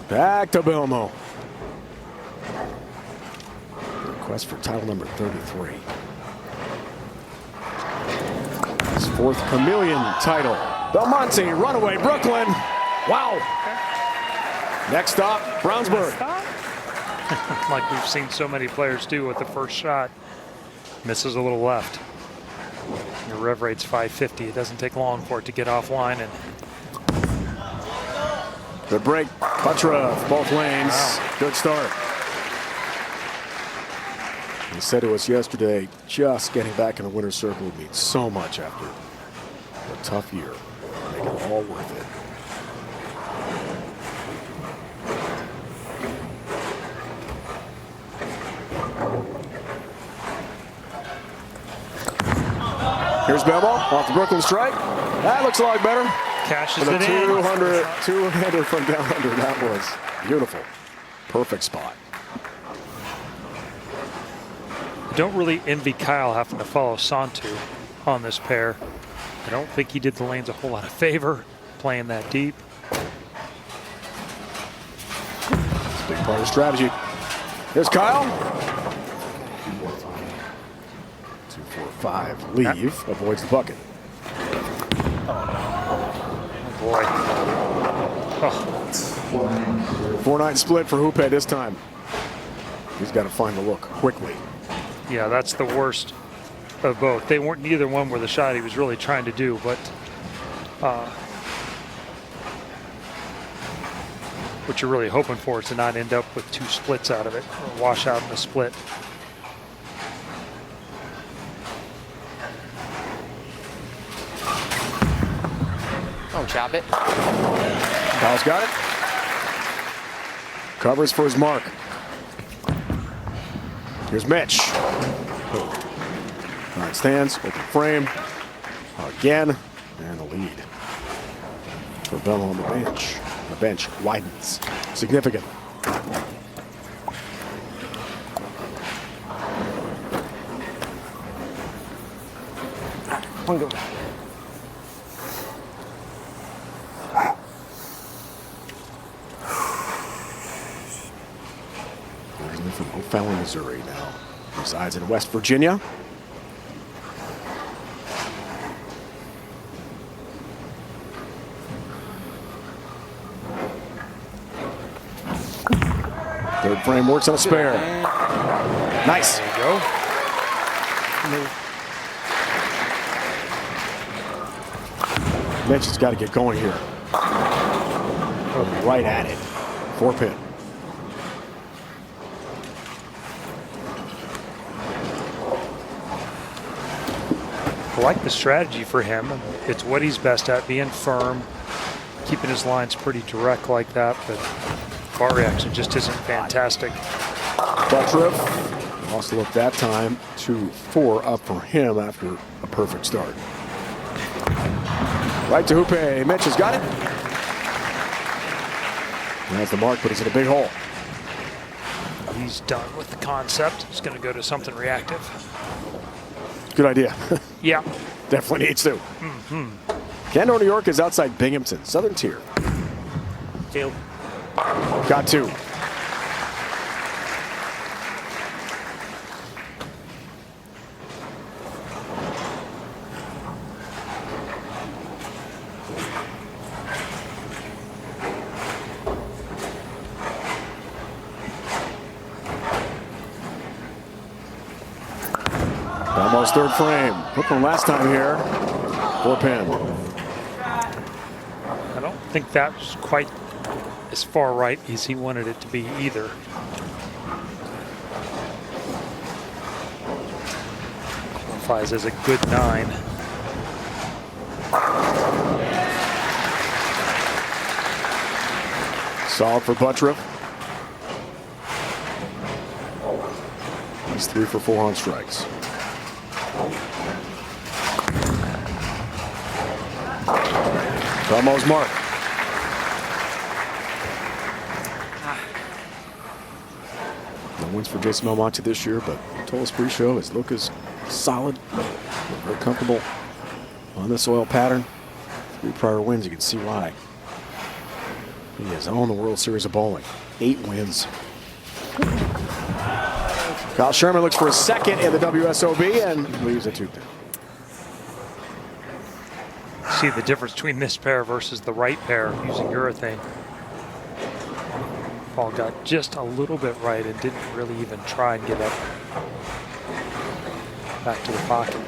Back to Belmo. Request for title number 33. His 4th Chameleon title. Belmonte, runaway, Brooklyn. Wow. Next stop, Brownsburg. Like we've seen so many players do with the first shot. Misses a little left. Your rev rate's 550. It doesn't take long for it to get offline. And good break. Buttriff, both lanes. Wow. Good start. He said to us yesterday, just getting back in the winner's circle would mean so much after a tough year. Make it all worth it. Here's Belmo off the Brooklyn strike. That looks a lot better. Cashes The it in. 200 from down under. That was beautiful. Perfect spot. I don't really envy Kyle having to follow Santu on this pair. I don't think he did the lanes a whole lot of favor playing that deep. It's a big part of the strategy. Here's Kyle. 2, 4, 5. Leave. Avoids the bucket. Oh boy. Oh. 4-9 split for Hoope this time. He's got to find the look quickly. Yeah, that's the worst of both. They weren't, neither one were the shot he was really trying to do, but what you're really hoping for is to not end up with 2 splits out of it, or wash out in a split. Don't chop it. Kyle's got it. Covers for his mark. Here's Mitch. All right, stands, open frame. Again, and the lead for Belmo on the bench. The bench widens. Significant. One go. Originally from O'Fallon, Missouri now. Resides in West Virginia. Third frame works on a spare. Nice. There you go. Mitch has got to get going here. Right at it. 4-pin. I like the strategy for him. It's what he's best at, being firm, keeping his lines pretty direct like that, but bar reaction just isn't fantastic. Buttriff lost the look that time. 2-4 up for him after a perfect start. Right to Hoope. Mitch has got it. And that's the mark, but he's in a big hole. He's done with the concept. He's going to go to something reactive. Good idea. Yeah. Definitely needs to. Candor, New York is outside Binghamton, southern tier. Field. Got 2. Almost third frame. Hooked one last time here. 4-pin. I don't think that was quite as far right as he wanted it to be either. Qualifies as a good 9. Solid for Buttriff. He's 3 for 4 on strikes. Belmo's mark. No wins for Jason Belmonte this year, but told us pre-show his look is solid. Very comfortable on this oil pattern. 3 prior wins, you can see why. He has owned the World Series of Bowling. 8 wins. Kyle Sherman looks for a second in the WSOB and leaves a 2-pin. See the difference between this pair versus the right pair using urethane. Paul got just a little bit right and didn't really even try and get up back to the pocket.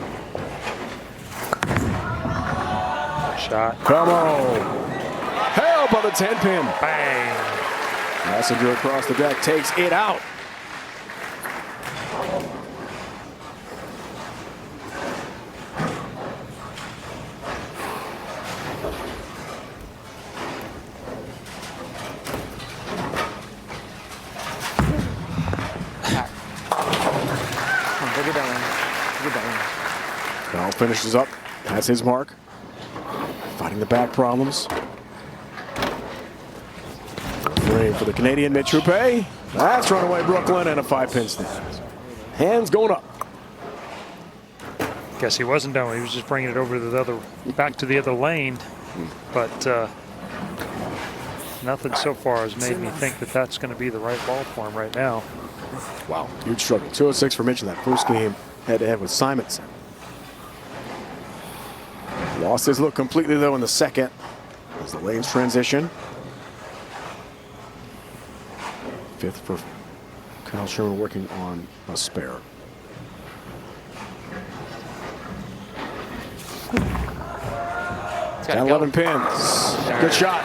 Shot. Belmo. Help on the 10-pin. Bang. Messenger across the deck takes it out. finishes up, has his mark. Fighting the back problems. Frame for the Canadian Mitch Houpe. That's runaway Brooklyn and a 5-pin snap. Hands going up. Guess he wasn't done. He was just bringing it over to the other, back to the other lane. But nothing so far has made me think that that's going to be the right ball for him right now. Wow, huge struggle. 206 for Mitch in that first game, head-to-head with Simonson. Lost his look completely, though, in the second as the lanes transition. 5th for Kyle Sherman working on a spare. Got 11 pins. Good shot.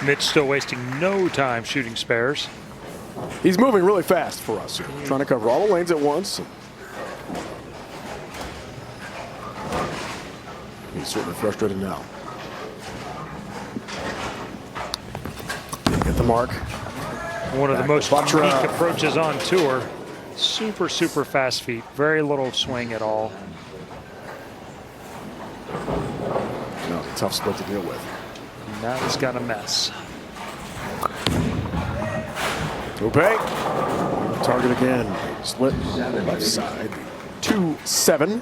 Mitch still wasting no time shooting spares. He's moving really fast for us here, trying to cover all the lanes at once. He's certainly frustrated now. Get the mark. One of the most unique Buttra. approaches on tour. Super, super fast feet. Very little swing at all. No, tough split to deal with. Now he's got a mess. Houpe. Target again. Split left side. 2-7.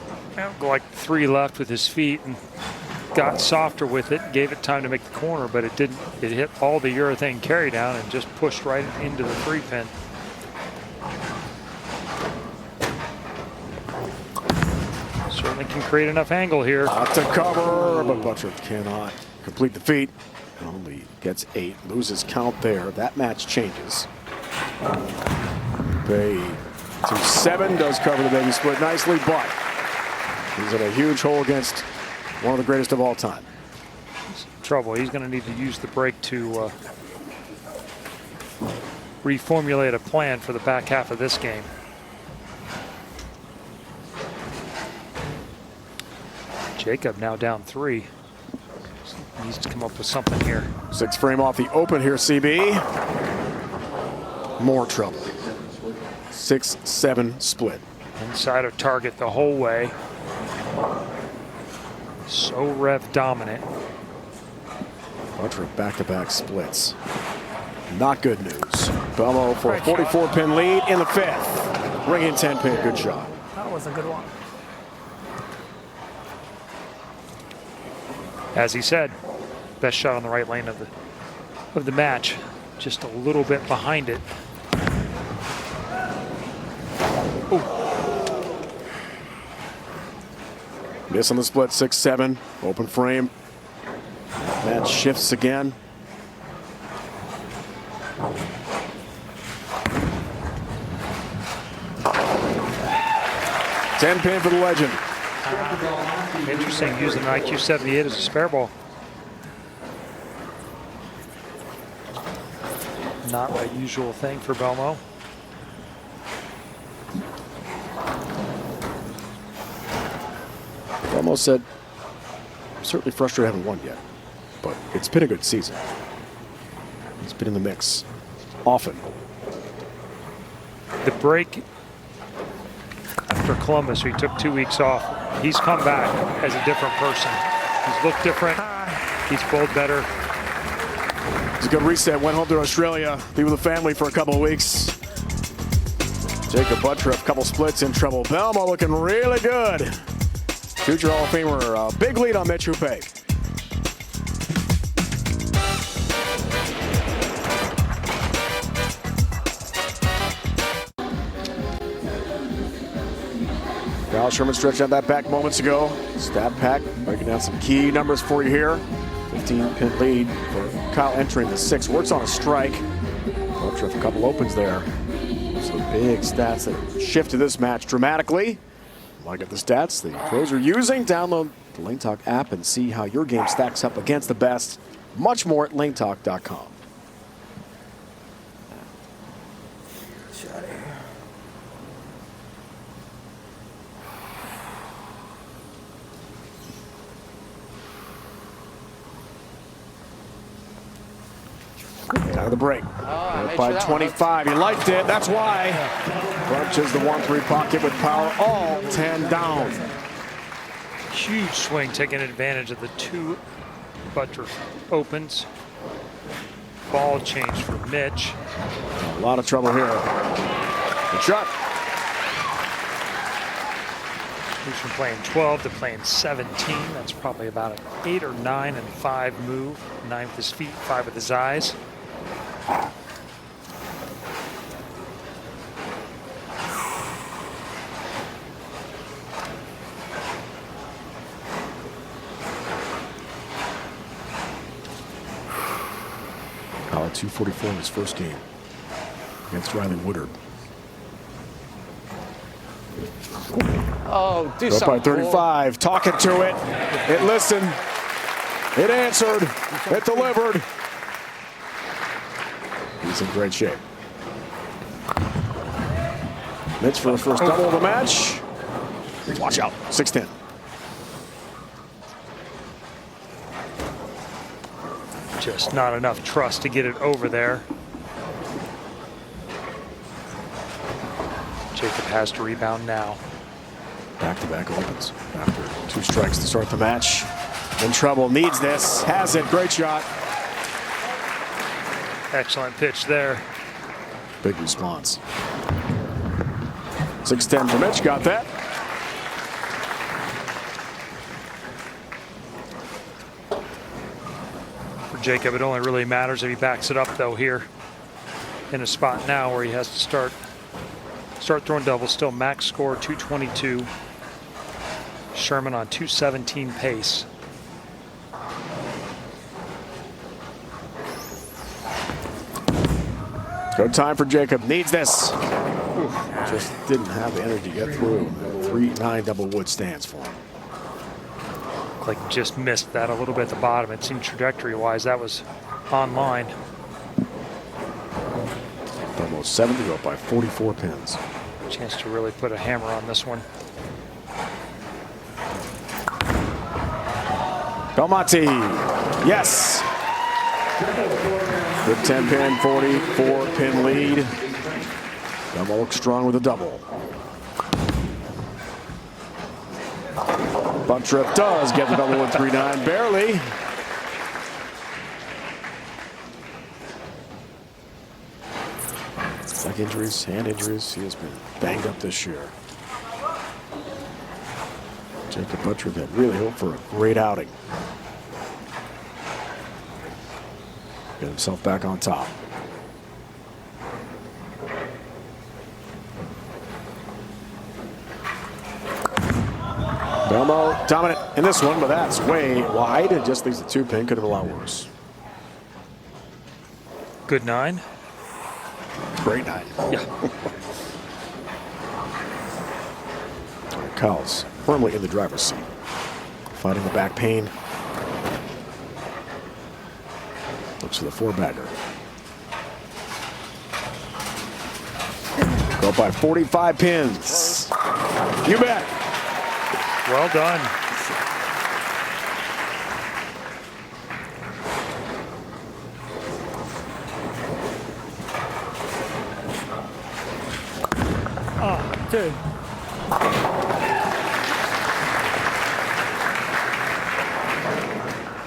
Like 3 left with his feet and got softer with it. Gave it time to make the corner, but it didn't. It hit all the urethane carry down and just pushed right into the 3-pin. Certainly can create enough angle here. Not to cover, but Butcher cannot complete the feat. Only gets 8. Loses count there. That match changes. Bay 2-7 does cover the baby split nicely, but he's in a huge hole against one of the greatest of all time. Trouble. He's going to need to use the break to reformulate a plan for the back half of this game. Jacob now down 3. Needs to come up with something here. 6 frame off the open here, CB. More trouble. 6-7 split. Inside of target the whole way. So rev dominant. Butcher back-to-back splits. Not good news. Belmo for a 44-pin lead in the 5th. Ring in 10-pin, good shot. That was a good one. As he said, best shot on the right lane of the match. Just a little bit behind it. Ooh. Miss on the split, 6-7. Open frame. Match shifts again. Ten pin for the legend. Interesting, using an IQ 78 as a spare ball. Not a usual thing for Belmo. Almost said, I'm certainly frustrated I haven't won yet, but it's been a good season. He's been in the mix often. The break after Columbus, he took 2 weeks off. He's come back as a different person. He's looked different. He's bowled better. It's a good reset. Went home to Australia, be with the family for a couple of weeks. Jacob Butcher, a couple splits in trouble. Belmo looking really good. Future Hall of Famer, big lead on Mitch Houpe. Kyle Sherman stretched out that back moments ago. Stat pack breaking down some key numbers for you here. 15-pin lead for Kyle entering the 6th. Works on a strike. Butcher with a couple opens there. Some big stats that shifted this match dramatically. Like at the stats the pros are using, download the Lane Talk app and see how your game stacks up against the best. Much more at lanetalk.com. Out of the break. made By sure that 25. He liked it. That's why. Punches the 1-3 pocket with power. All 10 down. Huge swing, taking advantage of the two buttress opens. Ball change for Mitch. A lot of trouble here. Good shot. Moves from playing 12 to playing 17. That's probably about an 8 or 9 and 5 move. 9 with his feet, 5 with his eyes. Power 244 in his first game against Riley Woodard. Oh, do Up by something. 35, talking to it. It listened. It answered. It delivered. He's in great shape. Mitch for his first double of the match. Watch out, 6-10. Just not enough trust to get it over there. Jacob has to rebound now. Back-to-back opens after 2 strikes to start the match. In trouble, needs this, has it, great shot. Excellent pitch there. Big response. 6-10 for Mitch, got that. For Jacob, it only really matters if he backs it up though here. In a spot now where he has to start throwing doubles. Still max score 222. Sherman on 217 pace. Go time for Jacob, needs this. Just didn't have the energy to get through. 3-9 double wood stands for him. Looked like just missed that a little bit at the bottom. It seemed trajectory-wise that was online. Almost 7 to go by 44 pins. Chance to really put a hammer on this one. Belmonte, yes. Good 10-pin, 44-pin lead. Belmo looks strong with a double. Buntrip does get the double with 3-9, barely. Leg injuries, hand injuries. He has been banged up this year. Jacob Buntrip had really hoped for a great outing. Get himself back on top. Belmo dominant in this one, but that's way wide. It just leaves the 2-pin. Could have been a lot worse. Good 9. Great 9. Yeah. Kyle's firmly in the driver's seat. Fighting the back pain. Looks for the 4-bagger. Go by 45 pins. You bet. Well done. Oh, dude.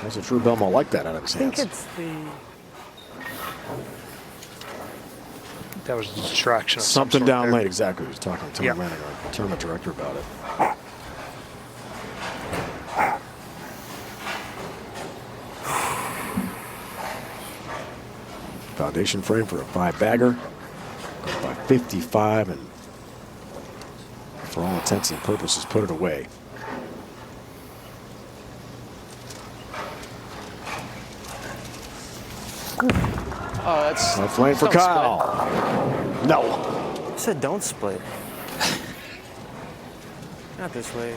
That's a true Belmo like that out of his I think hands. it's the... That was a distraction. Of Something some sort down there. late, exactly. He was talking to Tony Yeah. Manning, our tournament director, about it. Foundation frame for a 5-bagger. By 55, and for all intents and purposes, put it away. Oh, that's. Left lane for don't Kyle. No. Split. I said don't split. Not this way.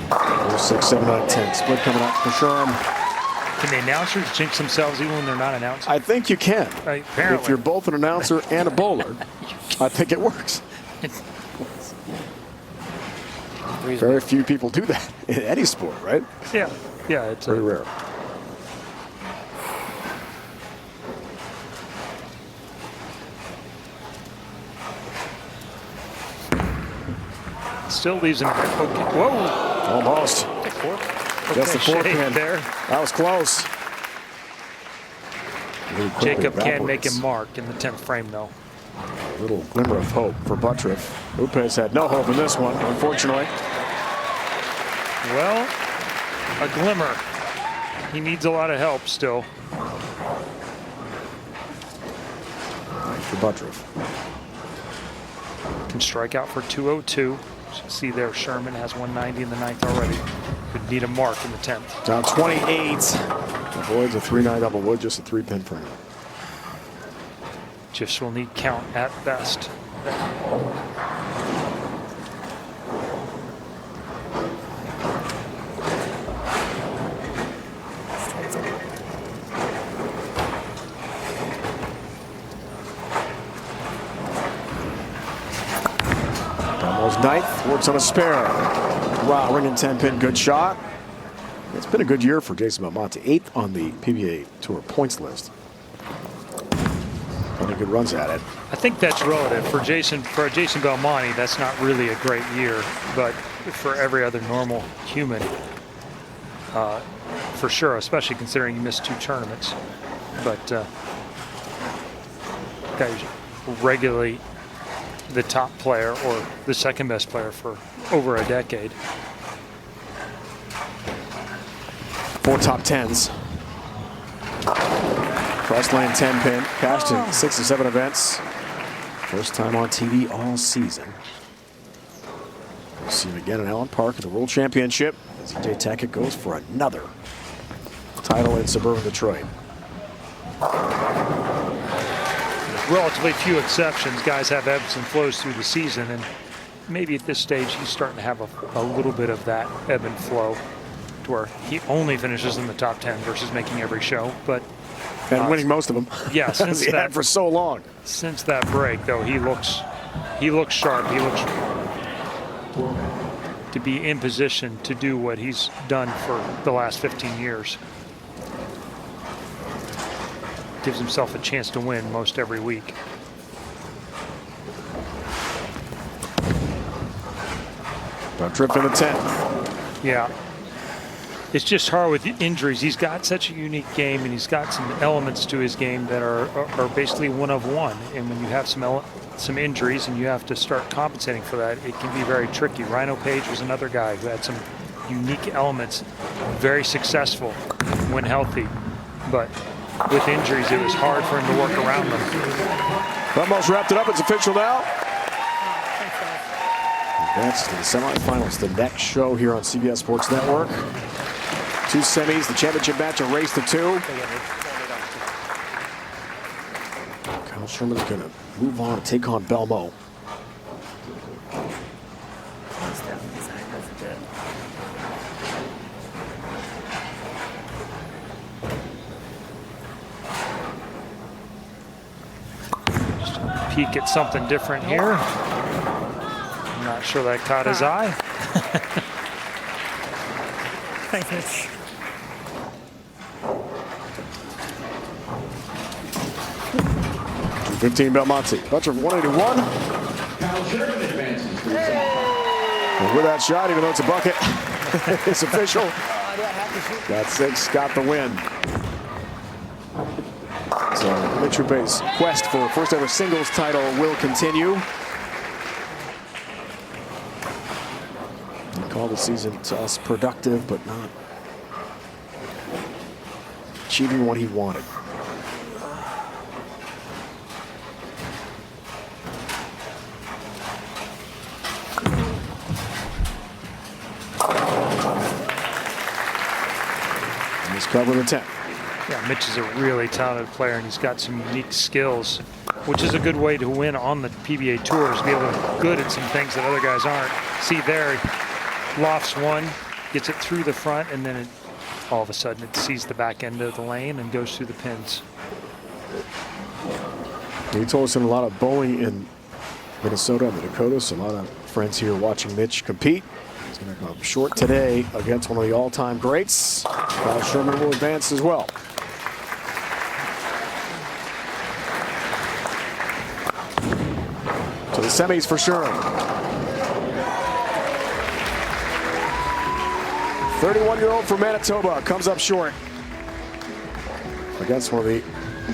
4, 6, 7, 8, 10. Split coming up for Sherm. Can the announcers jinx themselves even when they're not announcing? I think you can. Apparently. If you're both an announcer and a bowler, I think it works. Very few people do that in any sport, right? Yeah. Yeah, it's Very rare. still leaves him. Okay. Whoa! Almost. Just the four pin. There. That was close. Jacob can make him mark in the 10th frame, though. A little glimmer of hope for Buttriff. Lopez had no hope in this one, unfortunately. Well, a glimmer. He needs a lot of help still. For Buttriff. Can strike out for 202. As you see there, Sherman has 190 in the 9th already. Could need a mark in the 10th. Down 28. Avoids a 3-9 double wood, just a 3-pin frame. Just will need count at best. Almost 9th, works on a spare. Wow, ring and 10-pin, good shot. It's been a good year for Jason Belmonte, 8th on the PBA Tour points list. Plenty of good runs at it. I think that's relative for Jason Belmonte. That's not really a great year, but for every other normal human, for sure. Especially considering he missed 2 tournaments. But guys, regularly the top player or the second best player for over a decade. 4 top 10s. Cross lane 10-pin, cashed in 6 of 7 events. First time on TV all season. We'll see him again in Allen Park at the World Championship as EJ Tackett goes for another title in suburban Detroit. Relatively few exceptions. Guys have ebbs and flows through the season, and maybe at this stage he's starting to have a little bit of that ebb and flow to where he only finishes in the top 10 versus making every show. But and winning most of them. Yeah, since he had for so long. Since that break, though, he looks sharp. He looks to be in position to do what he's done for the last 15 years. Gives himself a chance to win most every week. Buttriff in the 10th. Yeah. It's just hard with injuries. He's got such a unique game, and he's got some elements to his game that are basically one of one. And when you have some injuries and you have to start compensating for that, it can be very tricky. Rhino Page was another guy who had some unique elements, very successful when healthy, but with injuries, it was hard for him to work around them. Almost wrapped it up. It's official now. Advances to the semifinals. The next show here on CBS Sports Network. 2 semis, the championship match, a race to 2. Kyle Sherman's going to move on and take on Belmo. Peek at something different here. I'm not sure that caught his eye. Thanks, Mitch. $215 Belmonte. Buttriff 181. And with that shot, even though it's a bucket, it's official. Got 6, got the win. So Mitch Rupe's quest for first ever singles title will continue. He called the season to us productive, but not achieving what he wanted. And he's covering the 10th. Yeah, Mitch is a really talented player, and he's got some unique skills, which is a good way to win on the PBA tours, be able to be good at some things that other guys aren't. See there, lofts one, gets it through the front, and then all of a sudden it sees the back end of the lane and goes through the pins. He told us in a lot of bowling in Minnesota and the Dakotas. A lot of friends here watching Mitch compete. He's going to come short today against one of the all-time greats. Kyle Sherman will advance as well. To the semis for Sherman. 31-year-old from Manitoba comes up short against one of the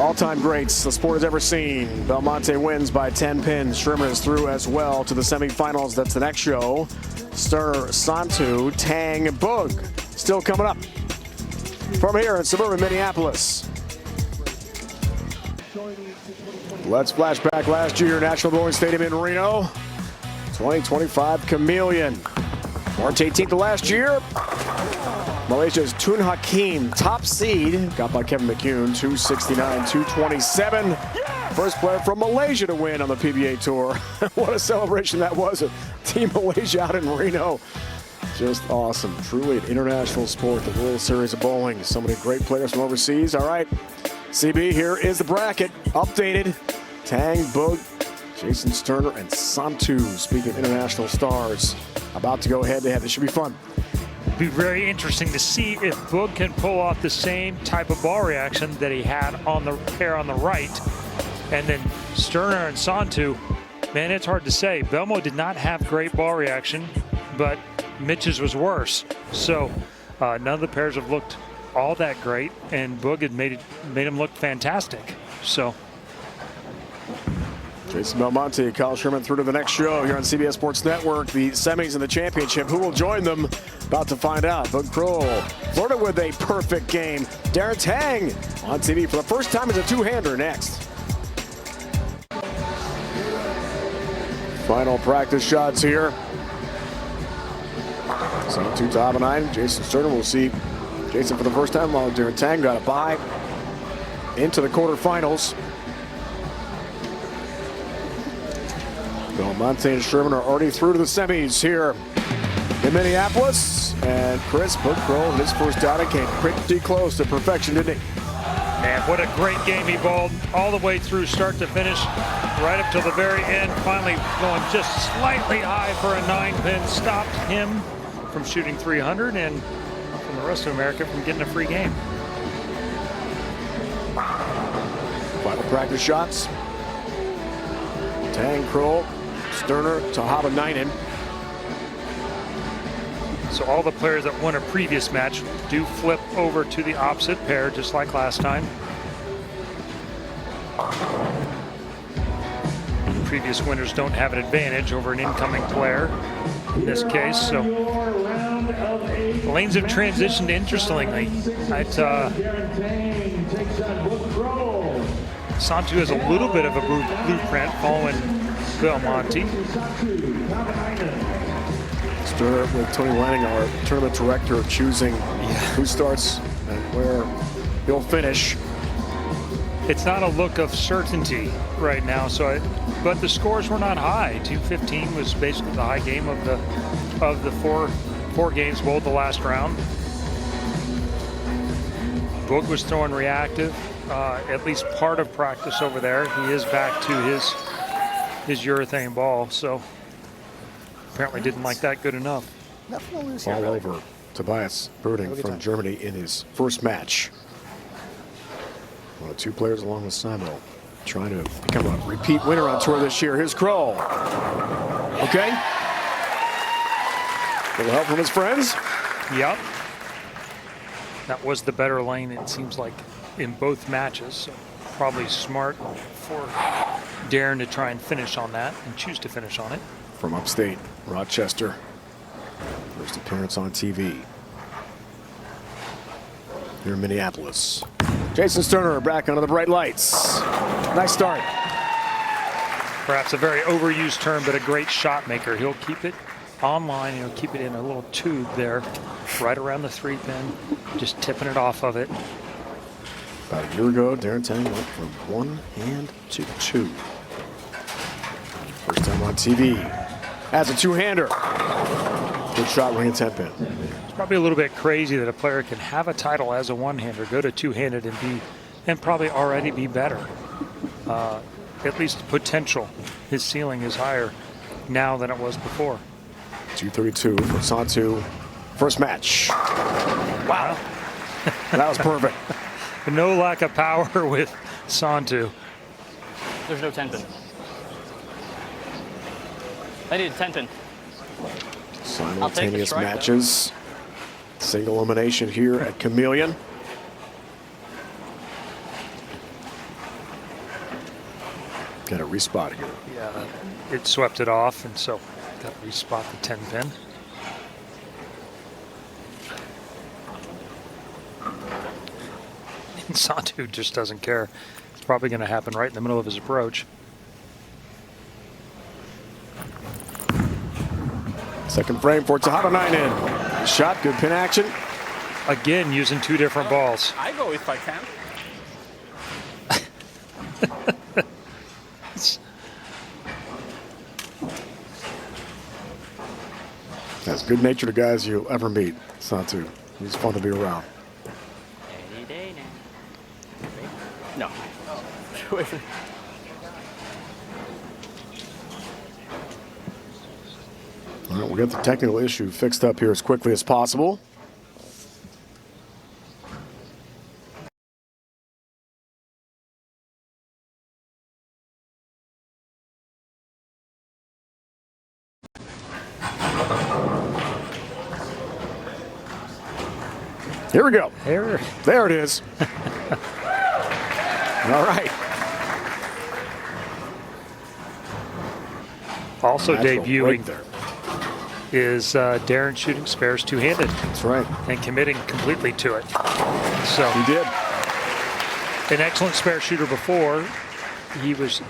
all-time greats the sport has ever seen. Belmonte wins by 10 pins. Sherman is through as well to the semifinals. That's the next show. Sterner, Santu, Tang, Boog still coming up from here in suburban Minneapolis. Let's flash back last year, National Bowling Stadium in Reno. 2025 Chameleon. March 18th of last year. Malaysia's Tun Hakim, top seed, got by Kevin McCune, 269, 227. First player from Malaysia to win on the PBA Tour. What a celebration that was. Team Malaysia out in Reno. Just awesome. Truly an international sport, the World Series of Bowling. So many great players from overseas. All right, CB, here is the bracket. Updated. Tang, Boog, Jason Sterner, and Santu. Speaking of international stars, about to go head-to-head. This should be fun. Be very interesting to see if Boog can pull off the same type of ball reaction that he had on the pair on the right. And then Sterner and Santu, man, it's hard to say. Belmo did not have great ball reaction, but Mitch's was worse. So none of the pairs have looked all that great, and Boog had made him look fantastic. So Jason Belmonte, Kyle Sherman through to the next show here on CBS Sports Network. The semis and the championship. Who will join them? About to find out. Boog Kroll flirted with a perfect game. Darren Tang on TV for the first time as a two-hander next. Final practice shots here. So 2 top of 9. Jason Sterner will see Jason for the first time while Darren Tang got a bye into the quarterfinals. Belmonte and Sherman are already through to the semis here in Minneapolis. And Chris Boog Kroll, his first outing, came pretty close to perfection, didn't he? man, what a great game he bowled all the way through start to finish, right up till the very end, finally going just slightly high for a 9-pin, stopped him from shooting 300 and from the rest of America from getting a free game. Final practice shots. Tang, Kroll, Sterner, Tahaba, Ninen. So all the players that won a previous match do flip over to the opposite pair, just like last time. The previous winners don't have an advantage over an incoming player in this case. So the lanes have transitioned interestingly. Santu has a little bit of a blueprint following Belmonte. Sterner with Tony Lanning, our tournament director, choosing who starts and where he'll finish. It's not a look of certainty right now, but the scores were not high. 215 was basically the high game of the four games bowled the last round. Boog was throwing reactive, at least part of practice over there. He is back to his urethane ball, so apparently didn't like that good enough. All over Tobias Berding from Germany in his first match. One of two players along with Sabo trying to become a repeat winner on tour this year. Here's Kroll. Okay. Little help from his friends. Yep. That was the better lane, it seems like, in both matches. So probably smart for Darren to try and finish on that and choose to finish on it. From upstate Rochester. First appearance on TV here in Minneapolis. Jason Sterner back under the bright lights. Nice start. Perhaps a very overused term, but a great shot maker. He'll keep it online, he'll keep it in a little tube there, right around the 3-pin, just tipping it off of it. About a year ago, Darren Tang went from 1 hand to 2. First time on TV as a two-hander. Good shot, ring a 10-pin. It's probably a little bit crazy that a player can have a title as a one-hander, go to two-handed and probably already be better. At least potential. His ceiling is higher now than it was before. 232 for Santu. First match. Wow. That was perfect. No lack of power with Santu. There's no 10-pin. I need a 10-pin. Simultaneous matches. Single elimination here at Chameleon. Got a respot here. Yeah, it swept it off, and so got to respot the 10 pin. And Santu just doesn't care. It's probably going to happen right in the middle of his approach. Second frame for Tahada 9 in. Shot, good pin action. Again, using 2 different balls. I go if I can. As good natured guys you'll ever meet, Santu. He's fun to be around. Any day now. No. All right, we'll get the technical issue fixed up here as quickly as possible. Here we go. There it is. All right. Also Natural debuting break there. is Darren shooting spares two-handed That's right. and committing completely to it. So He did. an excellent spare shooter before. He was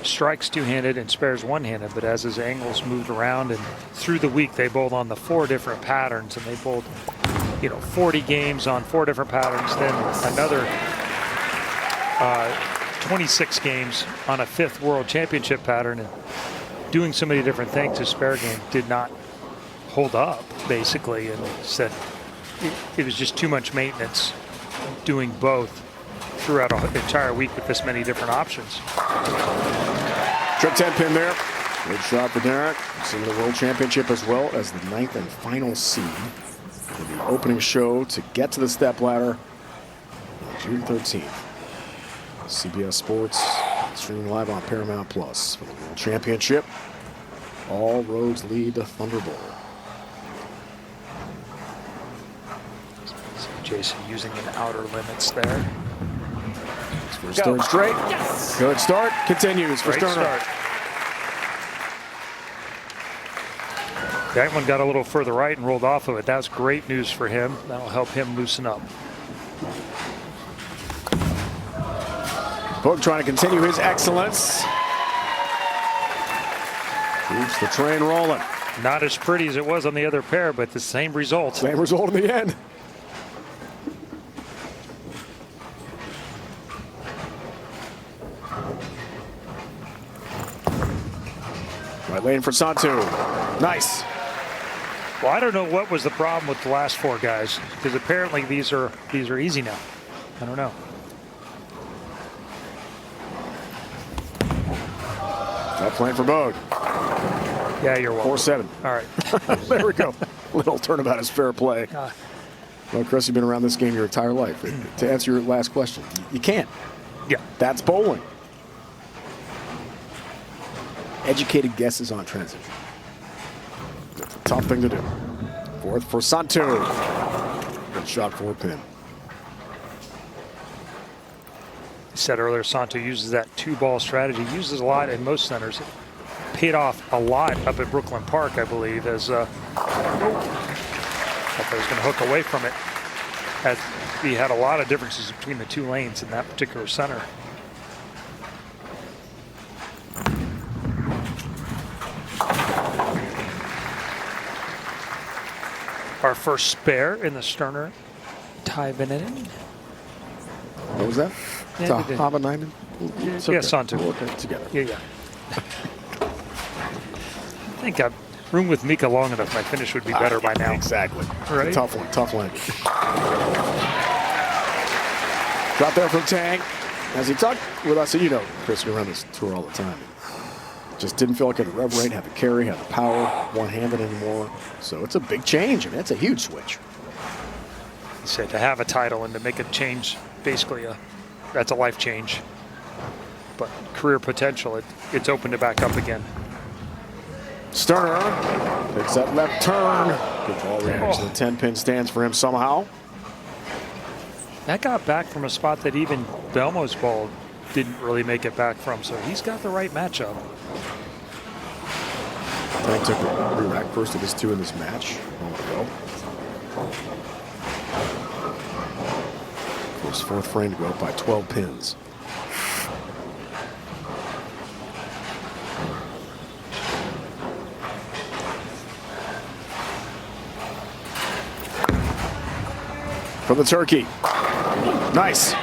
strikes two-handed and spares one-handed, but as his angles moved around and through the week, they bowled on the 4 different patterns, and they bowled, 40 games on 4 different patterns, then another 26 games on a 5th World Championship pattern, and doing so many different things. His spare game did not hold up, basically, and said it was just too much maintenance doing both throughout an entire week with this many different options. Trip 10 pin there. Good shot for Derek. Seeing the World Championship as well as the 9th and final seed for the opening show to get to the step ladder on June 13th. CBS Sports streaming live on Paramount Plus for the World Championship. All roads lead to Thunder Bowl. So Jason using an outer limits there. First third straight. Yes. Good start. Continues for Great Sterner. start. That one got a little further right and rolled off of it. That's great news for him. That'll help him loosen up. Boog trying to continue his excellence. Keeps the train rolling. Not as pretty as it was on the other pair, but the same result. Same result in the end. Right lane for Santu. Nice. Well, I don't know what was the problem with the last 4 guys, because apparently these are easy now. I don't know. Tough lane for Boog. Yeah, you're welcome. 4-7. All right. There we go. Little turnabout is fair play. Well, Chris, you've been around this game your entire life. To answer your last question, you can't. Yeah. That's bowling. Educated guesses on transition. That's a tough thing to do. 4th for Santu. Good shot for a pin. I said earlier, Santu uses that 2-ball strategy. Uses a lot in most centers. It paid off a lot up at Brooklyn Park, I believe, as thought I was going to hook away from it. As he had a lot of differences between the 2 lanes in that particular center. Our first spare in the Sterner tie Benedict. What was that? Yeah, Tahada 9? It's okay. Yeah, Santu. We'll work it together. Yeah. I think I've roomed with Mika long enough. My finish would be better by now. Exactly. Right? It's a tough one. Tough lane. Drop there from Tang. As he talked with us, Chris, you're around this tour all the time. Just didn't feel like it had the rev rate, had the carry, had the power, one-handed anymore. So it's a big change, and it's a huge switch. He said to have a title and to make a change, basically, that's a life change. But career potential, it's open to back up again. Sterner takes that left turn. Good ball reaction. The 10-pin stands for him somehow. That got back from a spot that even Belmo's ball didn't really make it back from, so he's got the right matchup. Tang took a re-rack first of his 2 in this match. Go. His 4th frame to go up by 12 pins. From the turkey. Nice.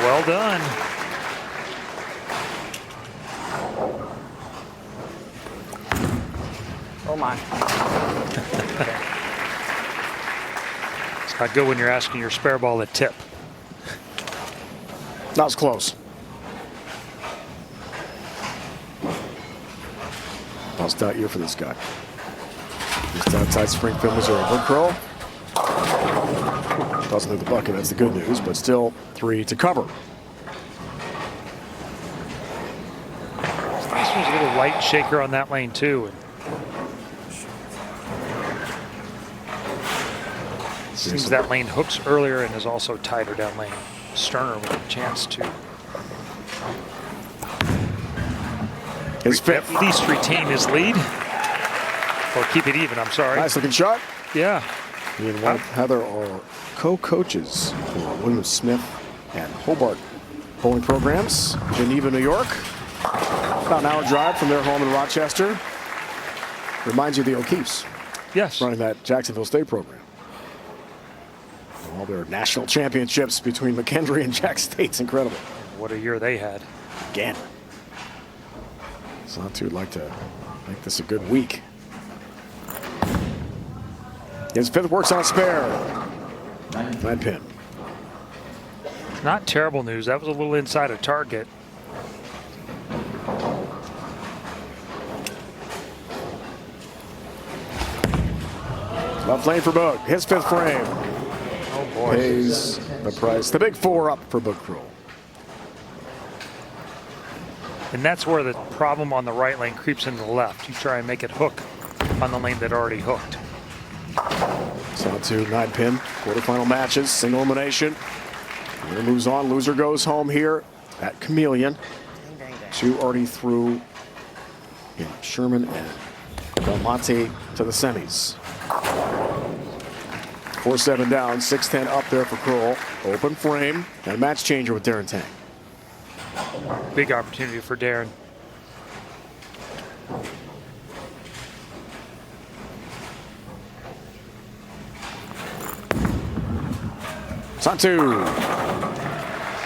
Well done. Oh my. It's not good when you're asking your spare ball to tip. That was close. Bust out year for this guy. Just outside Springfield, Missouri. Bud Crow doesn't hit the bucket. That's the good news, but still 3 to cover. This was a little light shaker on that lane too. It seems that lane hooks earlier and is also tighter down lane. Sterner with a chance to at least retain his lead. Or keep it even, I'm sorry. Nice looking shot. Yeah. He and wife Heather are co-coaches for William Smith and Hobart bowling programs, Geneva, New York. About an hour drive from their home in Rochester. Reminds you of the O'Keefes. Yes. Running that Jacksonville State program. All their national championships between McKendree and Jack State's incredible. What a year they had. Again. Santu would like to make this a good week. His 5th works on spare. 9 pin. Not terrible news. That was a little inside of target. Left lane for Boog. His 5th frame. Oh boy. Pays the price. The big 4 up for Boog Crow. And that's where the problem on the right lane creeps into the left. You try and make it hook on the lane that already hooked. Santu 9 pin. Quarterfinal matches. Single elimination. Winner moves on. Loser goes home here at Chameleon. 2 already through in Sherman and Belmonte to the semis. 4-7 down, 6-10 up there for Kroll. Open frame and a match changer with Darren Tang. Big opportunity for Darren. Santu.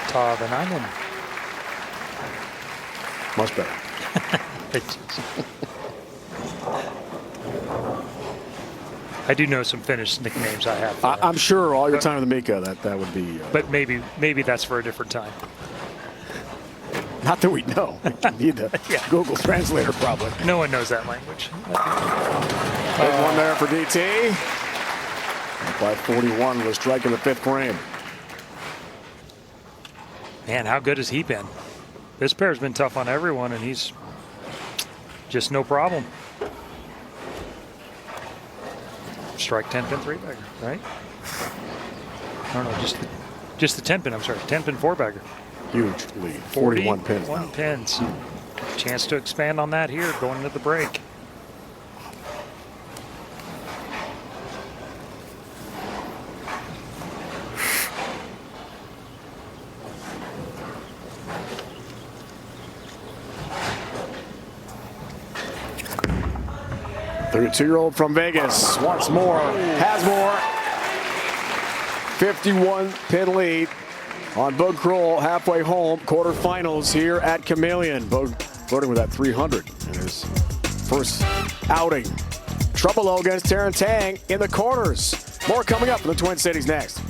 Ta the 9 one. Much better. I do know some Finnish nicknames I have. I'm sure all your time with Mika that would be. But maybe that's for a different time. Not that we know. You need a Google Translator probably. No one knows that language. Big one there for DT. Up by 41 was striking the 5th frame. Man, how good has he been? This pair's been tough on everyone, and he's just no problem. Strike 10-pin 3-bagger, right? I don't know, just the 10-pin, I'm sorry, 10-pin 4-bagger. Huge lead, 41 pins. 41 pins. Chance to expand on that here going into the break. The 32-year-old from Vegas wants more, has more. 51 pin lead on Boog Kroll halfway home. Quarterfinals here at Chameleon. Boog flirting with that 300 in his first outing. Trouble against Darren Tang in the quarters. More coming up in the Twin Cities next.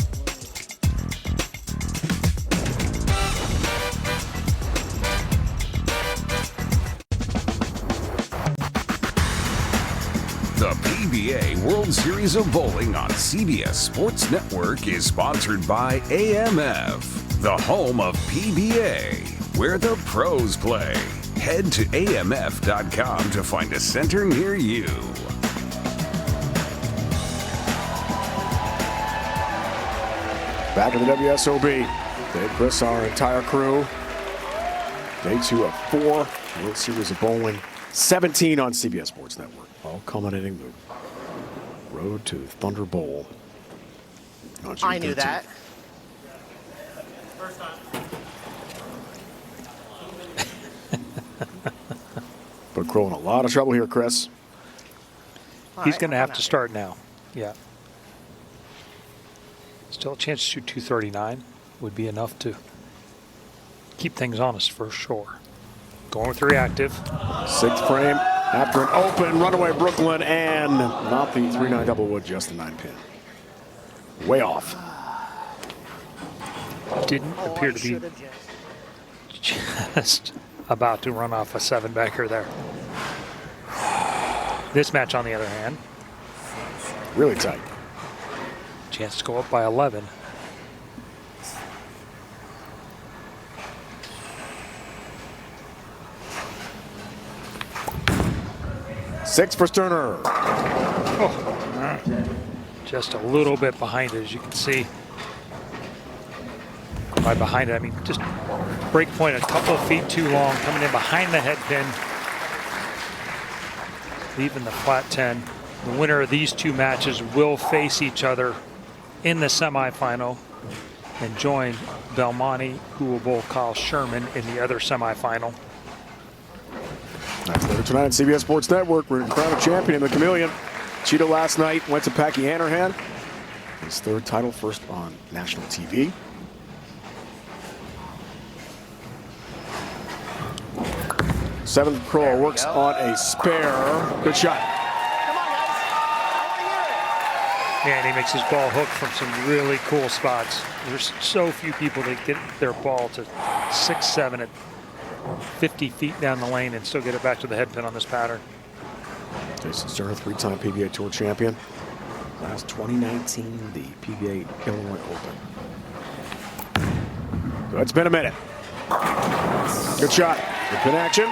The PBA World Series of Bowling on CBS Sports Network is sponsored by AMF, the home of PBA, where the pros play. Head to amf.com to find a center near you. Back in the WSOB. Dave, Chris, our entire crew. Day 2 of 4 World Series of Bowling 17 on CBS Sports Network. All culminating the road to Thunder Bowl. On June I knew 13th. that. But Crow in a lot of trouble here, Chris. He's going to have to start now. Yeah. Still a chance to shoot 239 would be enough to keep things honest for sure. Going with the reactive. 6th frame after an open runaway Brooklyn and not the 3-9 double wood, just the 9 pin. Way off. Didn't appear to be just about to run off a 7-bagger there. This match, on the other hand, Really tight. chance to go up by 11. Six for Sterner. Just a little bit behind it, as you can see. By behind it, I mean just break point a couple of feet too long, coming in behind the head pin, leaving the flat 10. The winner of these two matches will face each other in the semifinal and join Belmonte, who will bowl Kyle Sherman in the other semifinal. That's later tonight on CBS Sports Network. We're crowned a champion in the Chameleon. Cheetah last night went to Packy Hanrahan. His 3rd title, first on national TV. Seventh Crow works on a spare. Good shot. And he makes his ball hook from some really cool spots. There's so few people that get their ball to 6-7 at 50 feet down the lane and still get it back to the head pin on this pattern. Jason Sterner, 3-time PBA Tour champion. Last 2019, the PBA Illinois Open. So it's been a minute. Good shot. Good pin action.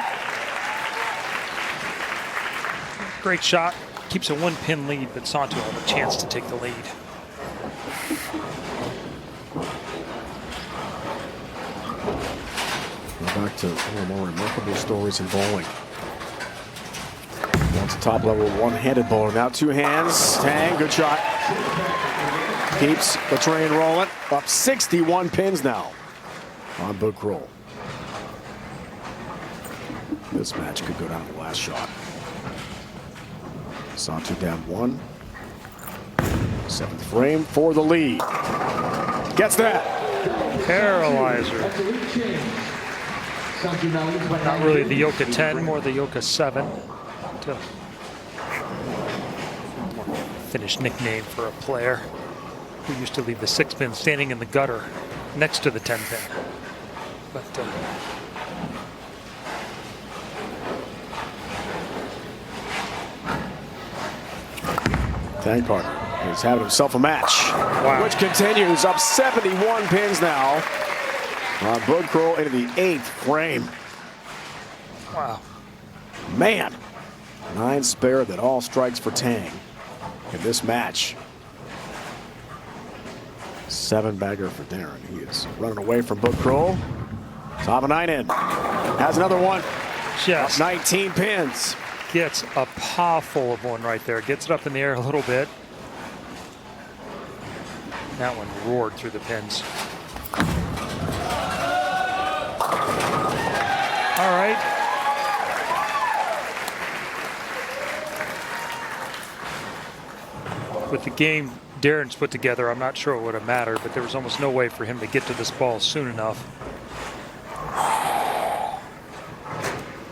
Great shot. Keeps a 1-pin lead, but Santo had a chance to take the lead. Go back to one of the more remarkable stories in bowling. Once a top level one-handed bowler, now 2 hands. Tang, good shot. Keeps the train rolling. Up 61 pins now on Book Roll. This match could go down to the last shot. Santo down 1. 7th frame for the lead. Gets that. Paralyzer. Not really the Yoka 10, more the Yoka 7. To finish nickname for a player who used to leave the 6-pin standing in the gutter next to the 10-pin. But Tang partner is having himself a match, which continues up 71 pins now on Bud Kroll into the 8th frame. wow. Man, 9 spare that all strikes for Tang in this match. 7-bagger for Darren. He is running away from Bud Kroll. Top of 9 in. Has another one. Just Up 19 pins. gets a paw full of one right there. Gets it up in the air a little bit. That one roared through the pins. All right. With the game Darren's put together, I'm not sure it would have mattered, but there was almost no way for him to get to this ball soon enough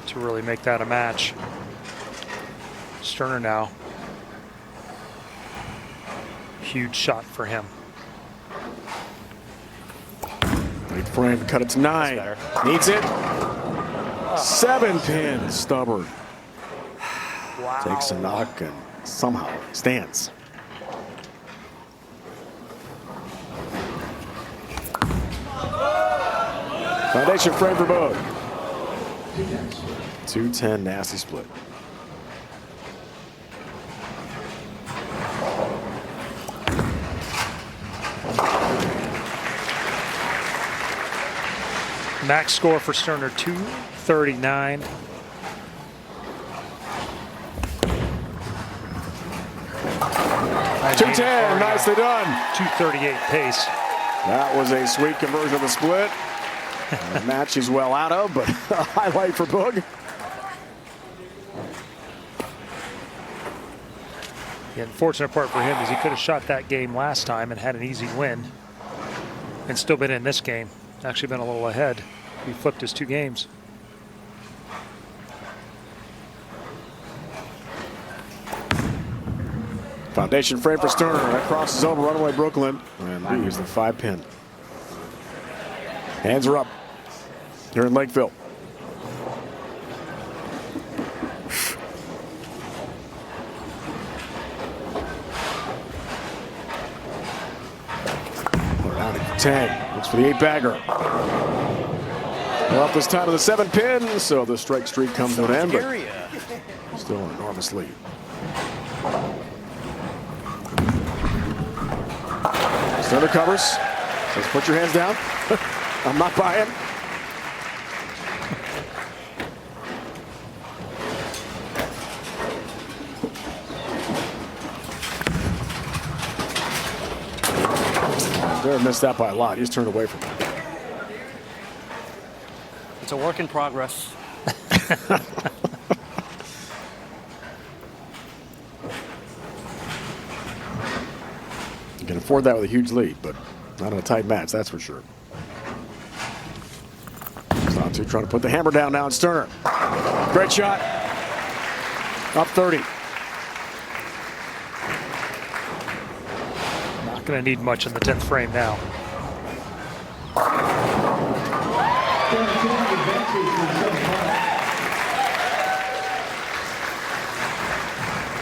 to really make that a match. Sterner now. Huge shot for him. 8th frame to cut it to 9. Needs it. 7 pins. Stubborn. Wow. Takes a knock and somehow stands. Foundation frame for both. 2-10 nasty split. Max score for Sterner, 239. $210, nicely done. 238 pace. That was a sweet conversion of the split. A match he's well out of, but a highlight for Boog. The unfortunate part for him is he could have shot that game last time and had an easy win and still been in this game. Actually been a little ahead. He flipped his 2 games. Foundation frame for Sterner. That crosses over runaway Brooklyn. And Lee is the 5-pin. Hands are up here in Lakeville. Tang looks for the 8-bagger. Well, this time to the 7-pin, so the strike streak comes to an end, but still an enormous lead. Sterner covers. Says, put your hands down. I'm not buying. Derek missed that by a lot. He's turned away from it. It's a work in progress. You can afford that with a huge lead, but not in a tight match, that's for sure. Santu trying to put the hammer down now on Sterner. Great shot. Up 30. Not going to need much in the 10th frame now.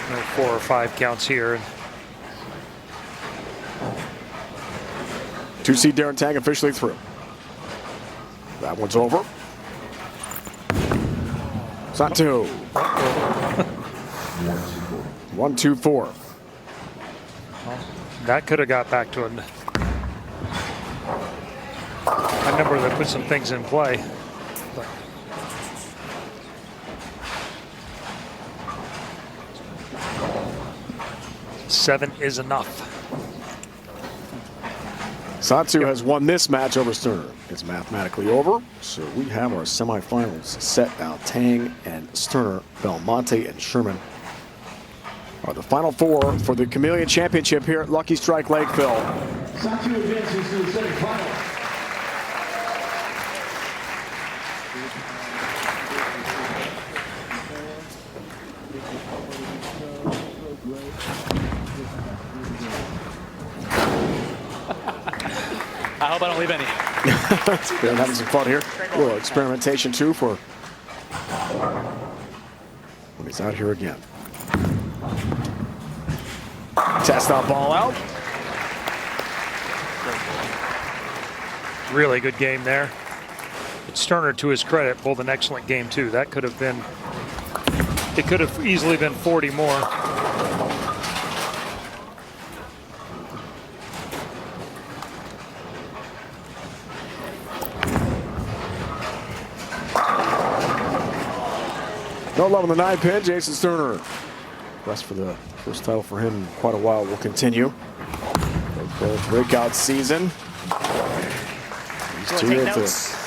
No 4 or 5 counts here. 2-seed Darren Tang officially through. That one's over. Santu. 1-2-4. That could have got back to a number that put some things in play. But 7 is enough. Santu has won this match over Sterner. It's mathematically over, so we have our semifinals set now. Tang and Sterner, Belmonte and Sherman are the final 4 for the Chameleon Championship here at Lucky Strike Lakeville. Santu advances to the semifinals. I hope I don't leave any. We're having some fun here. A little experimentation too for when he's out here again. Test that ball out. Really good game there. But Sterner, to his credit, pulled an excellent game too. That could have been, it could have easily been 40 more. No love on the 9-pin, Jason Sterner. Quest for the first title for him in quite a while will continue. Breakout season. These two at the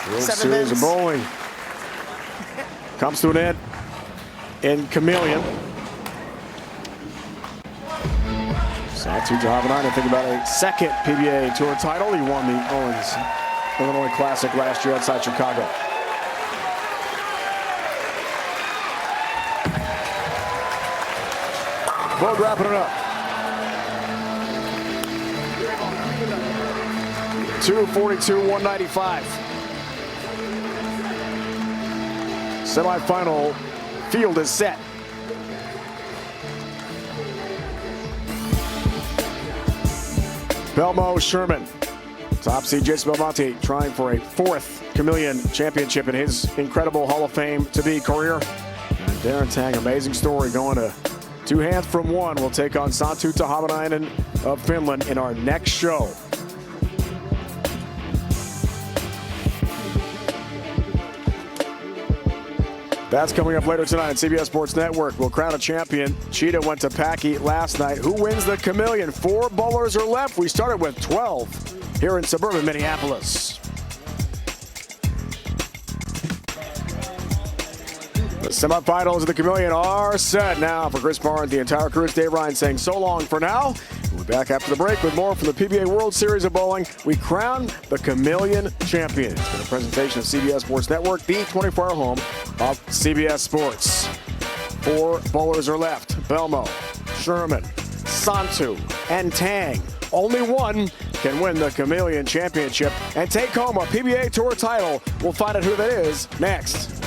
World Series of Bowling comes to an end in Chameleon. Santu driving on to think about a second PBA Tour title. He won the Owens Illinois Classic last year outside Chicago. Boog wrapping it up. 242, 195. Semi-final field is set. Belmo, Sherman, Top seed Jason Belmonte trying for a 4th Chameleon championship in his incredible Hall of Fame to be career. And Darren Tang, amazing story, going to 2 hands from 1. We'll take on Santtu Tahamainen of Finland in our next show. That's coming up later tonight on CBS Sports Network. We'll crown a champion. Cheetah went to Packy last night. Who wins the Chameleon? 4 bowlers are left. We started with 12 here in suburban Minneapolis. The semifinals of the Chameleon are set now. For Chris Barnes, the entire crew, it's Dave Ryan saying so long for now. We'll be back after the break with more from the PBA World Series of Bowling. We crown the Chameleon champion. It's been a presentation of CBS Sports Network, the 24-hour home of CBS Sports. 4 bowlers are left. Belmo, Sherman, Santtu, and Tang. Only one can win the Chameleon championship and take home a PBA Tour title. We'll find out who that is next.